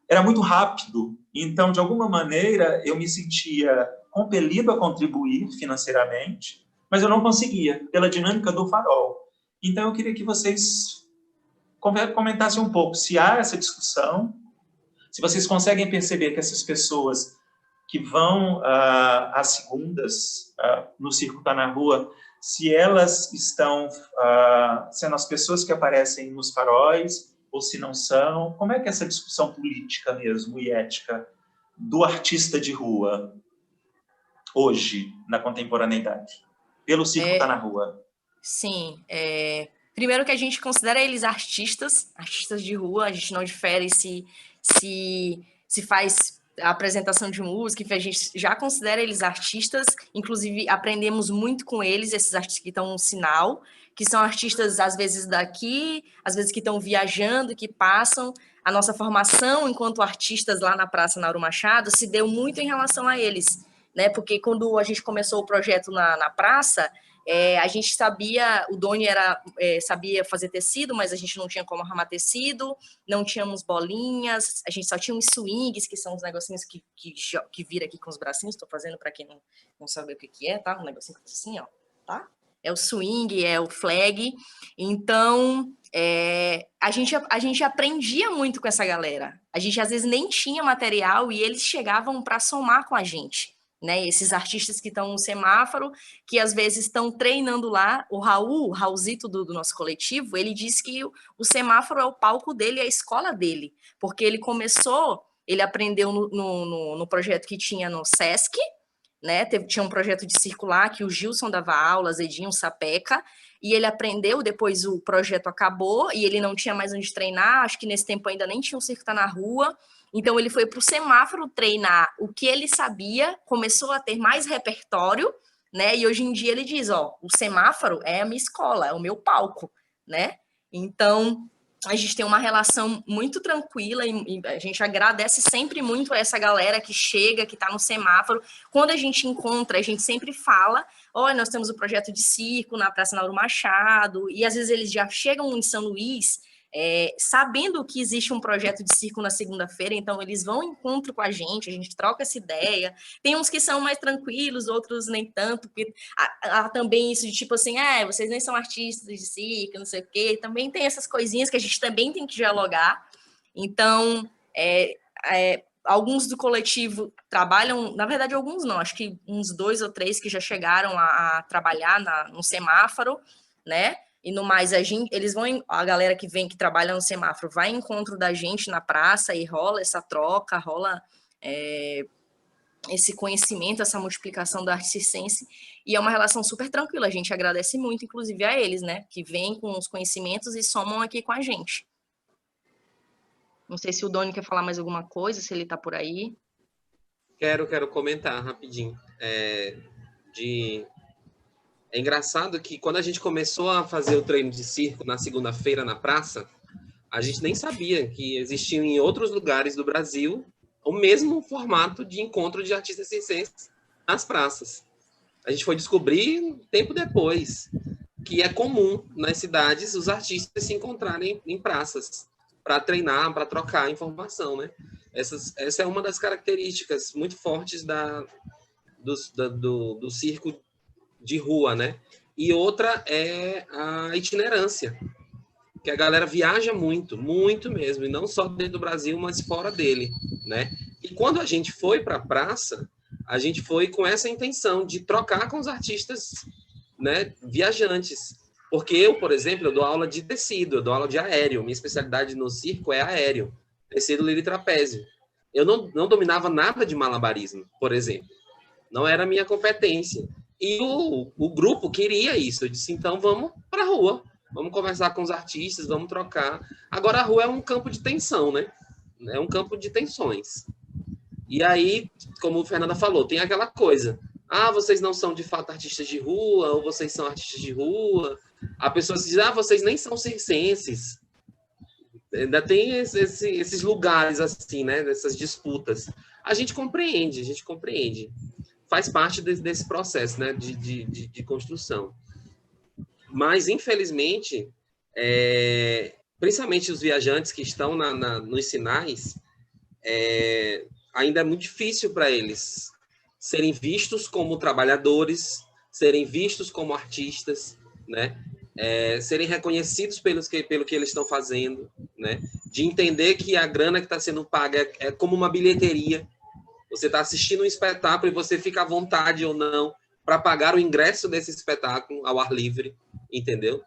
Era muito rápido, então, de alguma maneira, eu me sentia compelido a contribuir financeiramente, mas eu não conseguia, pela dinâmica do farol. Então, eu queria que vocês comentassem um pouco se há essa discussão, se vocês conseguem perceber que essas pessoas que vão às segundas no Circo Tá na Rua, se elas estão sendo as pessoas que aparecem nos faróis, ou se não são, como é que é essa discussão política mesmo e ética do artista de rua hoje, na contemporaneidade, pelo Circo Tá na Rua? Sim, primeiro que a gente considera eles artistas de rua, a gente não difere se faz a apresentação de música, a gente já considera eles artistas, inclusive aprendemos muito com eles, esses artistas que estão no sinal, que são artistas às vezes daqui, às vezes que estão viajando, que passam. A nossa formação enquanto artistas lá na Praça Nauro Machado se deu muito em relação a eles, né? Porque quando a gente começou o projeto na praça, a gente sabia, o Doni sabia fazer tecido, mas a gente não tinha como arrumar tecido, não tínhamos bolinhas, a gente só tinha uns swings, que são os negocinhos que vira aqui com os bracinhos, estou fazendo para quem não sabe o que é, tá? Um negocinho assim, ó, tá? É o swing, é o flag. Então, a gente aprendia muito com essa galera. A gente, às vezes, nem tinha material e eles chegavam para somar com a gente. Né, esses artistas que estão no semáforo, que às vezes estão treinando lá, o Raulzito do nosso coletivo, ele disse que o semáforo é o palco dele, é a escola dele, porque ele aprendeu no projeto que tinha no Sesc, né, tinha um projeto de circular que o Gilson dava aula, Edinho, Sapeca, e ele aprendeu, depois o projeto acabou, e ele não tinha mais onde treinar, acho que nesse tempo ainda nem tinha um Circo Tá na Rua. Então, ele foi para o semáforo treinar o que ele sabia, começou a ter mais repertório, né? E hoje em dia ele diz, ó, o semáforo é a minha escola, é o meu palco, né? Então, a gente tem uma relação muito tranquila e a gente agradece sempre muito a essa galera que chega, que está no semáforo. Quando a gente encontra, a gente sempre fala, olha, nós temos o projeto de circo na Praça Nauro Machado, e às vezes eles já chegam em São Luís, sabendo que existe um projeto de circo na segunda-feira, então eles vão ao encontro com a gente troca essa ideia. Tem uns que são mais tranquilos, outros nem tanto, porque há também isso de tipo assim, vocês nem são artistas de circo, não sei o quê, também tem essas coisinhas que a gente também tem que dialogar. Então, alguns do coletivo trabalham, na verdade alguns não, acho que uns 2 ou 3 que já chegaram a trabalhar no semáforo, né? E no mais, a galera que vem, que trabalha no semáforo, vai em encontro da gente na praça e rola essa troca, rola esse conhecimento, essa multiplicação da arte circense, e é uma relação super tranquila. A gente agradece muito, inclusive, a eles, né? Que vêm com os conhecimentos e somam aqui com a gente. Não sei se o Doni quer falar mais alguma coisa, se ele está por aí. Quero comentar rapidinho. É engraçado que quando a gente começou a fazer o treino de circo na segunda-feira na praça, a gente nem sabia que existiam em outros lugares do Brasil o mesmo formato de encontro de artistas circenses nas praças. A gente foi descobrir tempo depois que é comum nas cidades os artistas se encontrarem em praças para treinar, para trocar informação, né? Essa é uma das características muito fortes do circo de rua, né? E outra é a itinerância, que a galera viaja muito, muito mesmo, e não só dentro do Brasil, mas fora dele, né? E quando a gente foi para a praça, a gente foi com essa intenção de trocar com os artistas, né, viajantes. Porque eu, por exemplo, eu dou aula de tecido, eu dou aula de aéreo, minha especialidade no circo é aéreo, tecido, lírio e trapézio. Eu não dominava nada de malabarismo, por exemplo. Não era a minha competência. E o grupo queria isso. Eu disse, então vamos para a rua. Vamos conversar com os artistas, vamos trocar. Agora a rua é um campo de tensão, né? É um campo de tensões. E aí, como o Fernanda falou, tem aquela coisa. Vocês não são de fato artistas de rua, ou vocês são artistas de rua. A pessoa se diz, vocês nem são circenses. Ainda tem esses lugares assim, né? Dessas disputas. A gente compreende. Faz parte desse processo, né, de construção. Mas, infelizmente, principalmente os viajantes que estão nos sinais, ainda é muito difícil para eles serem vistos como trabalhadores, serem vistos como artistas, né, serem reconhecidos pelo que eles estão fazendo, né, de entender que a grana que está sendo paga é como uma bilheteria. Você está assistindo um espetáculo e você fica à vontade ou não para pagar o ingresso desse espetáculo ao ar livre, entendeu?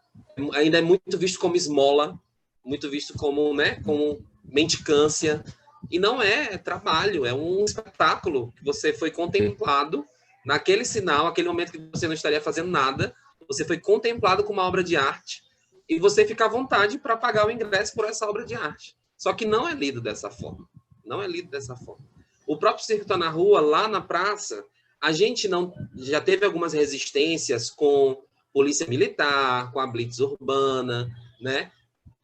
Ainda é muito visto como esmola, muito visto como, né, como mendicância. E não é trabalho, é um espetáculo que você foi contemplado naquele sinal, aquele momento que você não estaria fazendo nada, você foi contemplado com uma obra de arte e você fica à vontade para pagar o ingresso por essa obra de arte. Só que não é lido dessa forma. Não é lido dessa forma. O próprio Circo Tá na Rua, lá na praça, a gente já teve algumas resistências com polícia militar, com a blitz urbana, né?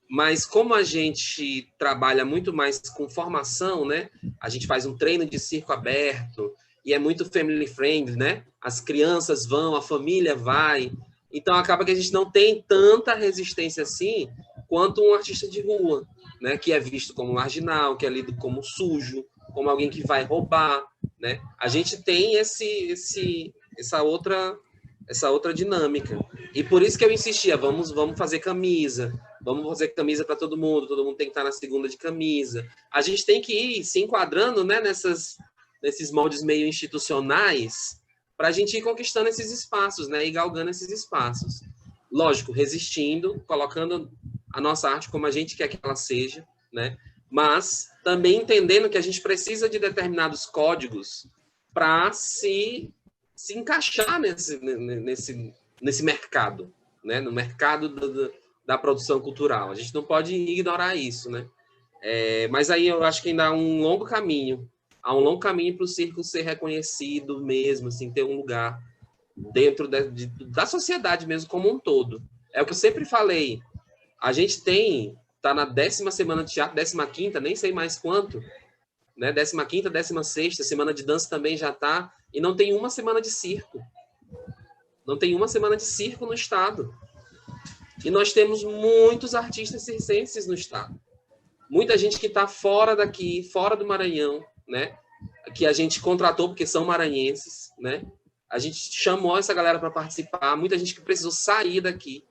Mas como a gente trabalha muito mais com formação, né? A gente faz um treino de circo aberto e é muito family friendly, né? As crianças vão, a família vai. Então acaba que a gente não tem tanta resistência assim quanto um artista de rua, né? Que é visto como marginal, que é lido como sujo, como alguém que vai roubar, né? A gente tem essa outra dinâmica. E por isso que eu insistia, vamos fazer camisa para todo mundo tem que estar na segunda de camisa. A gente tem que ir se enquadrando, né, nesses moldes meio institucionais para a gente ir conquistando esses espaços, né, e galgando esses espaços. Lógico, resistindo, colocando a nossa arte como a gente quer que ela seja, né? Mas também entendendo que a gente precisa de determinados códigos para se encaixar nesse mercado, né? No mercado da produção cultural. A gente não pode ignorar isso, né? Mas aí eu acho que ainda há um longo caminho. Há um longo caminho para o circo ser reconhecido mesmo, assim, ter um lugar dentro da sociedade mesmo como um todo. É o que eu sempre falei, a gente tá na 10ª semana de teatro, 15ª, nem sei mais quanto, né? 15ª, 16ª, semana de dança também já tá, e não tem uma semana de circo. Não tem uma semana de circo no estado. E nós temos muitos artistas circenses no estado. Muita gente que está fora daqui, fora do Maranhão, né? Que a gente contratou porque são maranhenses, né? A gente chamou essa galera para participar, muita gente que precisou sair daqui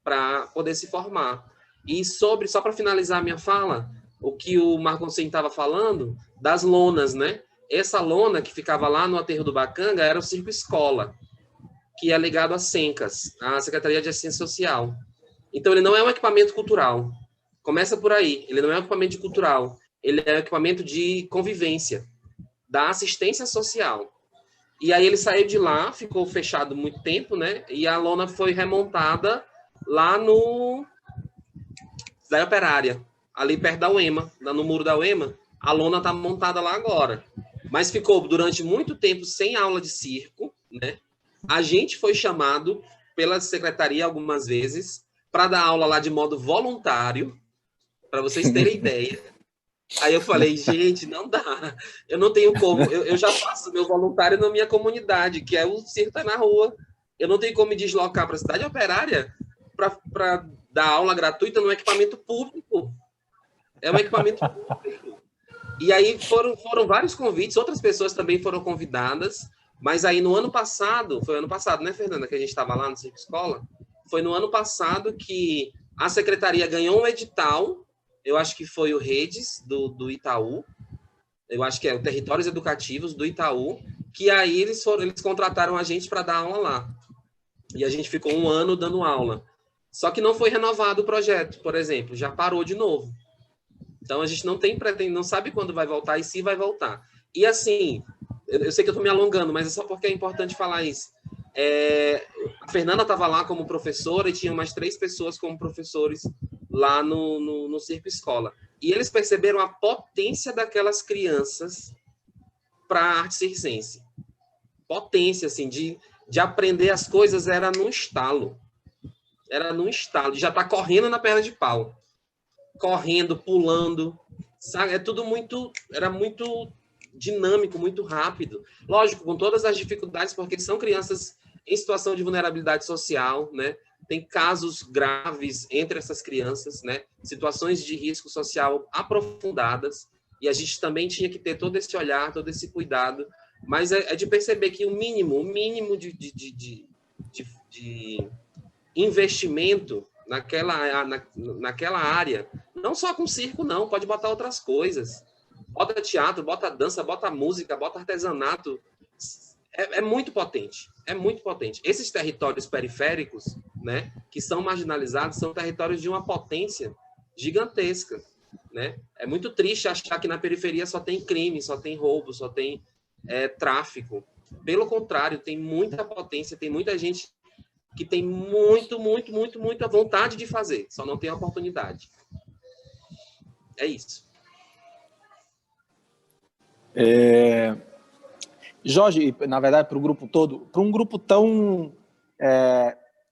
para poder se formar. E só para finalizar a minha fala, o que o Marco Consen estava falando, das lonas, né? Essa lona que ficava lá no Aterro do Bacanga era o Circo Escola, que é ligado à SENCAS, a Secretaria de Assistência Social. Então, ele não é um equipamento cultural. Começa por aí. Ele não é um equipamento cultural. Ele é um equipamento de convivência, da assistência social. E aí ele saiu de lá, ficou fechado muito tempo, né? E a lona foi remontada lá no da Operária, ali perto da UEMA, no muro da UEMA. A lona está montada lá agora. Mas ficou durante muito tempo sem aula de circo, né? A gente foi chamado pela secretaria algumas vezes para dar aula lá de modo voluntário, para vocês terem ideia. Aí eu falei, gente, não dá. Eu não tenho como. Eu já faço meu voluntário na minha comunidade, que é o Circo Tá na Rua. Eu não tenho como me deslocar para a cidade operária para dar aula gratuita no equipamento público. É um equipamento público. E aí foram vários convites, outras pessoas também foram convidadas, mas aí no ano passado, foi ano passado, né, Fernanda, que a gente estava lá no Circo Escola? Foi no ano passado que a secretaria ganhou um edital, eu acho que foi o Redes, do Itaú, eu acho que é o Territórios Educativos do Itaú, que aí eles contrataram a gente para dar aula lá. E a gente ficou um ano dando aula. Só que não foi renovado o projeto, por exemplo, já parou de novo. Então a gente não sabe quando vai voltar e se vai voltar. E assim, eu sei que eu estou me alongando, mas é só porque é importante falar isso. A Fernanda estava lá como professora e tinha mais 3 pessoas como professores lá no Circo Escola. E eles perceberam a potência daquelas crianças para a arte circense. Potência, assim, de aprender as coisas era no estalo. Era no estalo. Já está correndo na perna de pau. Correndo, pulando. Sabe? Era muito dinâmico, muito rápido. Lógico, com todas as dificuldades, porque são crianças em situação de vulnerabilidade social, né? Tem casos graves entre essas crianças, né? Situações de risco social aprofundadas, e a gente também tinha que ter todo esse olhar, todo esse cuidado, mas é de perceber que o mínimo de investimento naquela área, não só com circo, não, pode botar outras coisas. Bota teatro, bota dança, bota música, bota artesanato. É muito potente, é muito potente. Esses territórios periféricos, né, que são marginalizados, são territórios de uma potência gigantesca, né? É muito triste achar que na periferia só tem crime, só tem roubo, só tem tráfico. Pelo contrário, tem muita potência, tem muita gente que tem muita vontade de fazer, só não tem a oportunidade. É isso. Jorge, na verdade, para o grupo todo, para um grupo tão,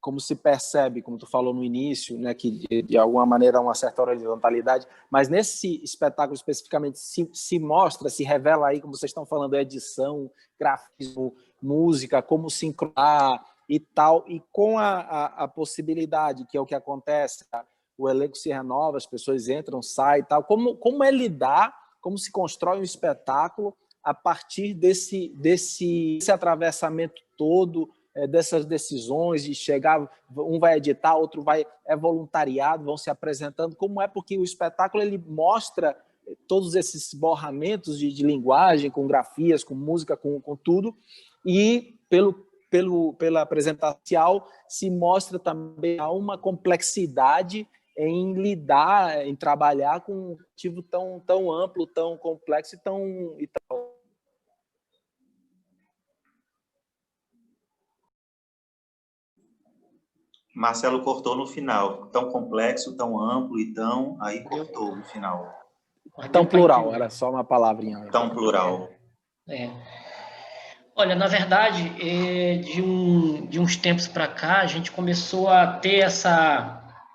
como se percebe, como tu falou no início, né, que de alguma maneira há uma certa horizontalidade, mas nesse espetáculo especificamente se mostra, se revela aí, como vocês estão falando, edição, grafismo, música, como sincronizar e tal, e com a possibilidade, que é o que acontece, o elenco se renova, as pessoas entram, saem e tal, como é lidar, como se constrói um espetáculo a partir desse atravessamento todo, dessas decisões de chegar, um vai editar, outro é voluntariado, vão se apresentando, como é, porque o espetáculo ele mostra todos esses borramentos de linguagem, com grafias, com música, com tudo, e pela apresentação se mostra também uma complexidade em lidar, em trabalhar com um objetivo tão amplo, tão complexo e tão... Marcelo cortou no final. Tão complexo, tão amplo e tão... Aí cortou no final. Tão plural, era só uma palavrinha. Tão plural. Olha, na verdade, de uns tempos para cá, a gente começou a ter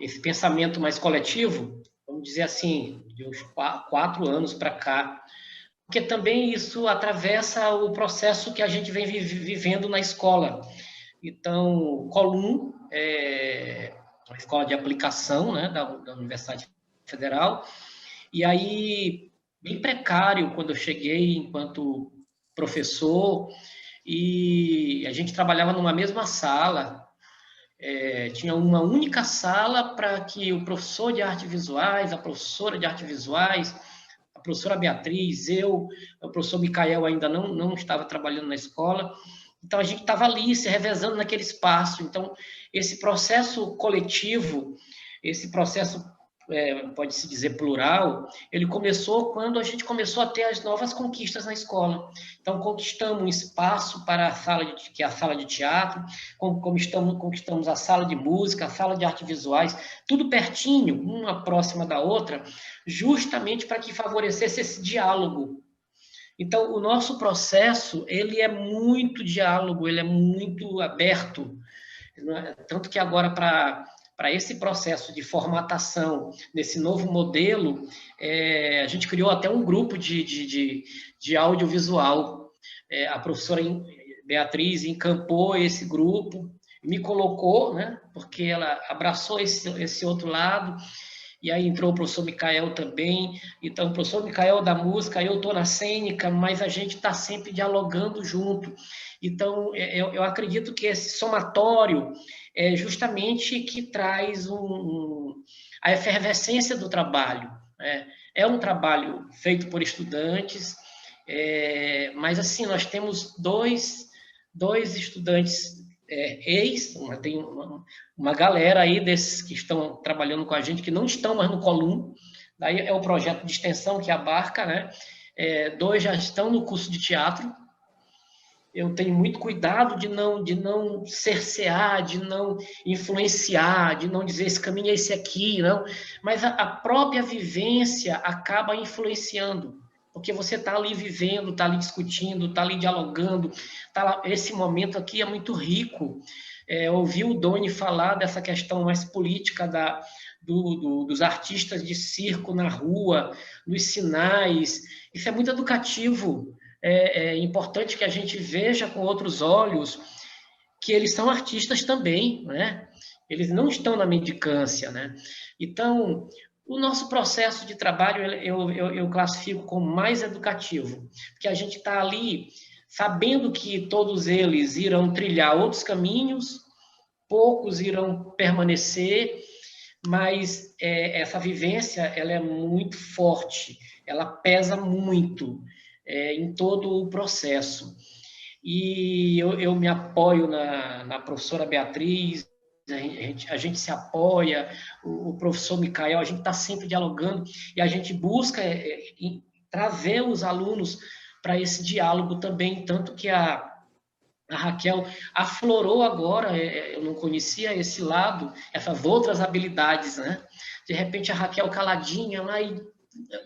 esse pensamento mais coletivo, vamos dizer assim, de uns 4 anos para cá, porque também isso atravessa o processo que a gente vem vivendo na escola. Então, o Colum é uma escola de aplicação, né, da Universidade Federal, e aí, bem precário quando eu cheguei enquanto professor, e a gente trabalhava numa mesma sala, tinha uma única sala para que o professor de artes visuais, a professora de artes visuais, a professora Beatriz, o professor Micael ainda não estava trabalhando na escola, então a gente estava ali se revezando naquele espaço. Então esse processo coletivo, esse processo pode-se dizer plural, ele começou quando a gente começou a ter as novas conquistas na escola. Então, conquistamos um espaço para que é a sala de teatro, conquistamos a sala de música, a sala de artes visuais, tudo pertinho, uma próxima da outra, justamente para que favorecesse esse diálogo. Então, o nosso processo, ele é muito diálogo, ele é muito aberto, tanto que agora, para esse processo de formatação desse novo modelo, a gente criou até um grupo de audiovisual. A professora Beatriz encampou esse grupo, me colocou, né, porque ela abraçou esse outro lado, e aí entrou o professor Micael também. Então, o professor Micael da música, eu estou na cênica, mas a gente está sempre dialogando junto. Então, eu acredito que esse somatório é justamente que traz a efervescência do trabalho. É um trabalho feito por estudantes, mas assim, nós temos dois estudantes tem uma galera aí desses que estão trabalhando com a gente, que não estão mais no Colum, daí é o projeto de extensão que abarca, né? 2 já estão no curso de teatro. Eu tenho muito cuidado de não cercear, de não influenciar, de não dizer esse caminho é esse aqui, não. Mas a própria vivência acaba influenciando, porque você está ali vivendo, está ali discutindo, está ali dialogando, esse momento aqui é muito rico. Ouvir o Doni falar dessa questão mais política dos artistas de circo na rua, dos sinais, isso é muito educativo. É importante que a gente veja com outros olhos que eles são artistas também, né? Eles não estão na mendicância, né? Então, o nosso processo de trabalho eu classifico como mais educativo, porque a gente está ali sabendo que todos eles irão trilhar outros caminhos, poucos irão permanecer, mas essa vivência ela é muito forte, ela pesa muito em todo o processo. E eu me apoio na professora Beatriz, a gente se apoia, o professor Micael, a gente está sempre dialogando e a gente busca trazer os alunos para esse diálogo também, tanto que a Raquel aflorou agora, eu não conhecia esse lado, essas outras habilidades, né? De repente a Raquel caladinha lá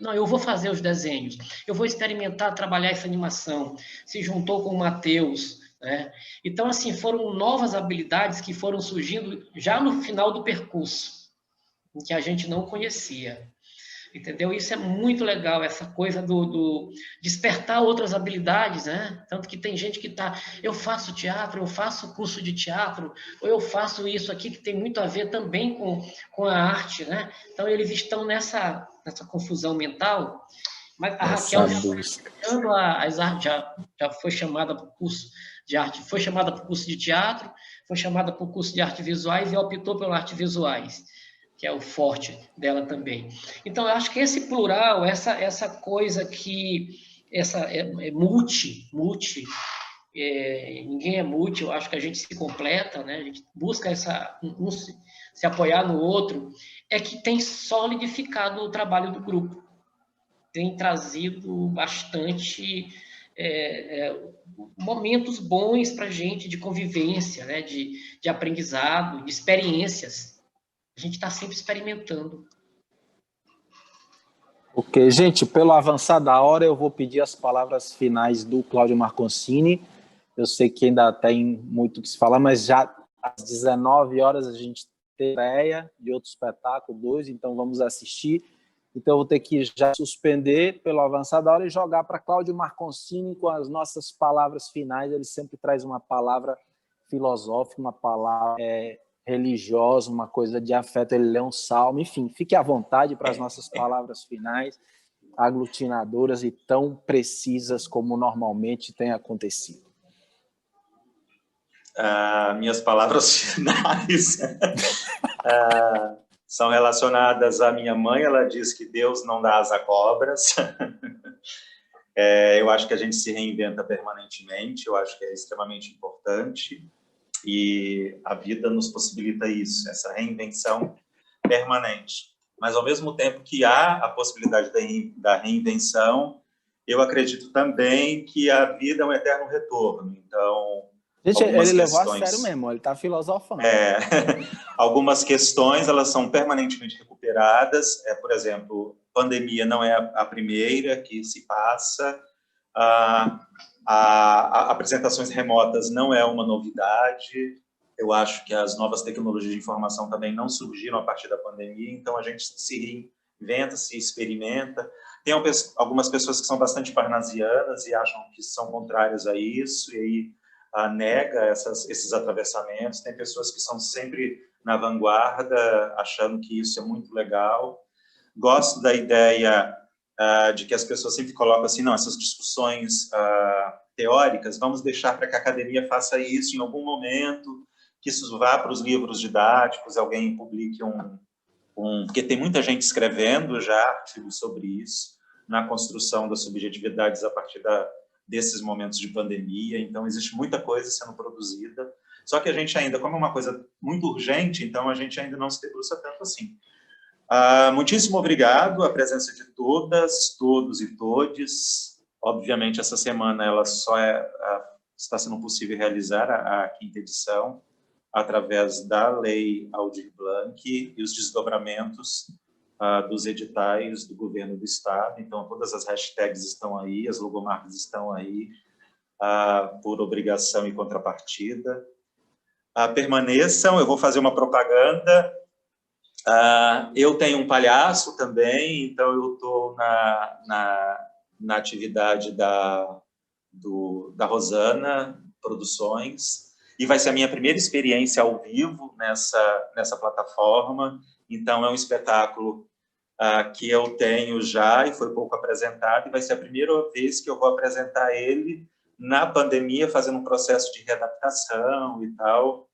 não, eu vou fazer os desenhos, eu vou experimentar trabalhar essa animação, se juntou com o Matheus, né? Então, assim, foram novas habilidades que foram surgindo já no final do percurso, que a gente não conhecia. Entendeu? Isso é muito legal, essa coisa do despertar outras habilidades, né? Tanto que tem gente que eu faço teatro, eu faço curso de teatro, ou eu faço isso aqui que tem muito a ver também com a arte, né? Então, eles estão nessa confusão mental, mas a Raquel já foi chamada para o curso de arte, foi chamada para o curso de teatro, foi chamada para o curso de artes visuais e optou pela artes visuais, que é o forte dela também. Então, eu acho que esse plural, essa coisa que multi, ninguém é multi, eu acho que a gente se completa, né? A gente busca se apoiar no outro, é que tem solidificado o trabalho do grupo, tem trazido bastante momentos bons para a gente de convivência, né? de aprendizado, de experiências. A gente está sempre experimentando. Ok, gente, pelo avançar da hora, eu vou pedir as palavras finais do Cláudio Marconcini, Eu sei que ainda tem muito o que se falar, mas já às 19 horas a gente tem estreia de outro espetáculo, 2, então vamos assistir. Então eu vou ter que já suspender pelo avançar da hora e jogar para Cláudio Marconcini com as nossas palavras finais. Ele sempre traz uma palavra filosófica, uma palavra religiosa, uma coisa de afeto. Ele lê um salmo, enfim, fique à vontade para as nossas palavras finais, aglutinadoras e tão precisas como normalmente tem acontecido. Minhas palavras finais são relacionadas à minha mãe. Ela diz que Deus não dá asa a cobras. Eu acho que a gente se reinventa permanentemente, eu acho que é extremamente importante, e a vida nos possibilita isso, essa reinvenção permanente. Mas, ao mesmo tempo que há a possibilidade da reinvenção, eu acredito também que a vida é um eterno retorno. Então, gente, ele levou a sério mesmo, ele está filosofando. Algumas questões, elas são permanentemente recuperadas. Por exemplo, pandemia não é a primeira que se passa. Apresentações remotas não é uma novidade. Eu acho que as novas tecnologias de informação também não surgiram a partir da pandemia, então a gente se reinventa, se experimenta. Tem algumas pessoas que são bastante parnasianas e acham que são contrárias a isso, e aí nega esses atravessamentos. Tem pessoas que são sempre na vanguarda, achando que isso é muito legal. Gosto da ideia de que as pessoas sempre colocam assim, não, essas discussões teóricas, vamos deixar para que a academia faça isso em algum momento, que isso vá para os livros didáticos, alguém publique porque tem muita gente escrevendo já artigos sobre isso, na construção das subjetividades a partir desses momentos de pandemia. Então, existe muita coisa sendo produzida, só que a gente ainda, como é uma coisa muito urgente, então a gente ainda não se debruça tanto assim. Muitíssimo obrigado, a presença de todas, todos e todes. Obviamente, essa semana ela só está sendo possível realizar a 5ª edição através da Lei Aldir Blanc e os desdobramentos dos editais do governo do Estado. Então, todas as hashtags estão aí, as logomarcas estão aí, por obrigação e contrapartida. Permaneçam, eu vou fazer uma propaganda. Eu tenho um palhaço também, então eu estou na atividade da Rosana Produções, e vai ser a minha primeira experiência ao vivo nessa plataforma. Então é um espetáculo que eu tenho já e foi pouco apresentado, e vai ser a primeira vez que eu vou apresentar ele na pandemia, fazendo um processo de readaptação e tal.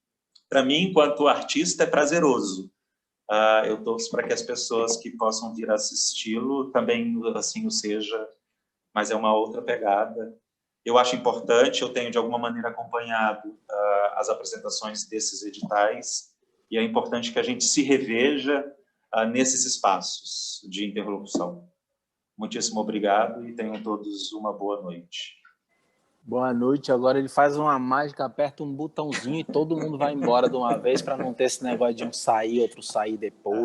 Para mim, enquanto artista, é prazeroso. Eu torço para que as pessoas que possam vir assisti-lo também assim o seja, mas é uma outra pegada. Eu acho importante, eu tenho de alguma maneira acompanhado as apresentações desses editais, e é importante que a gente se reveja nesses espaços de interlocução. Muitíssimo obrigado e tenham todos uma boa noite. Boa noite. Agora ele faz uma mágica, aperta um botãozinho e todo mundo vai embora de uma vez, para não ter esse negócio de um sair, outro sair depois.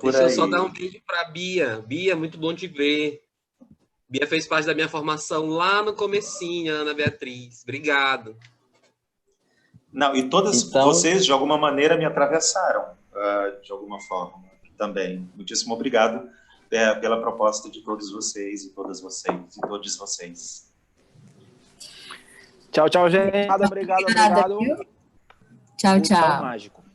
Deixa eu só dar um beijo para a Bia. Bia, muito bom te ver. Bia fez parte da minha formação lá no comecinho, Ana Beatriz. Obrigado. Não, e todas vocês, de alguma maneira, me atravessaram, de alguma forma, também. Muitíssimo obrigado pela proposta de todos vocês e todas vocês e todos vocês. Tchau, tchau, gente. Obrigado. Tchau, tchau. Mágico.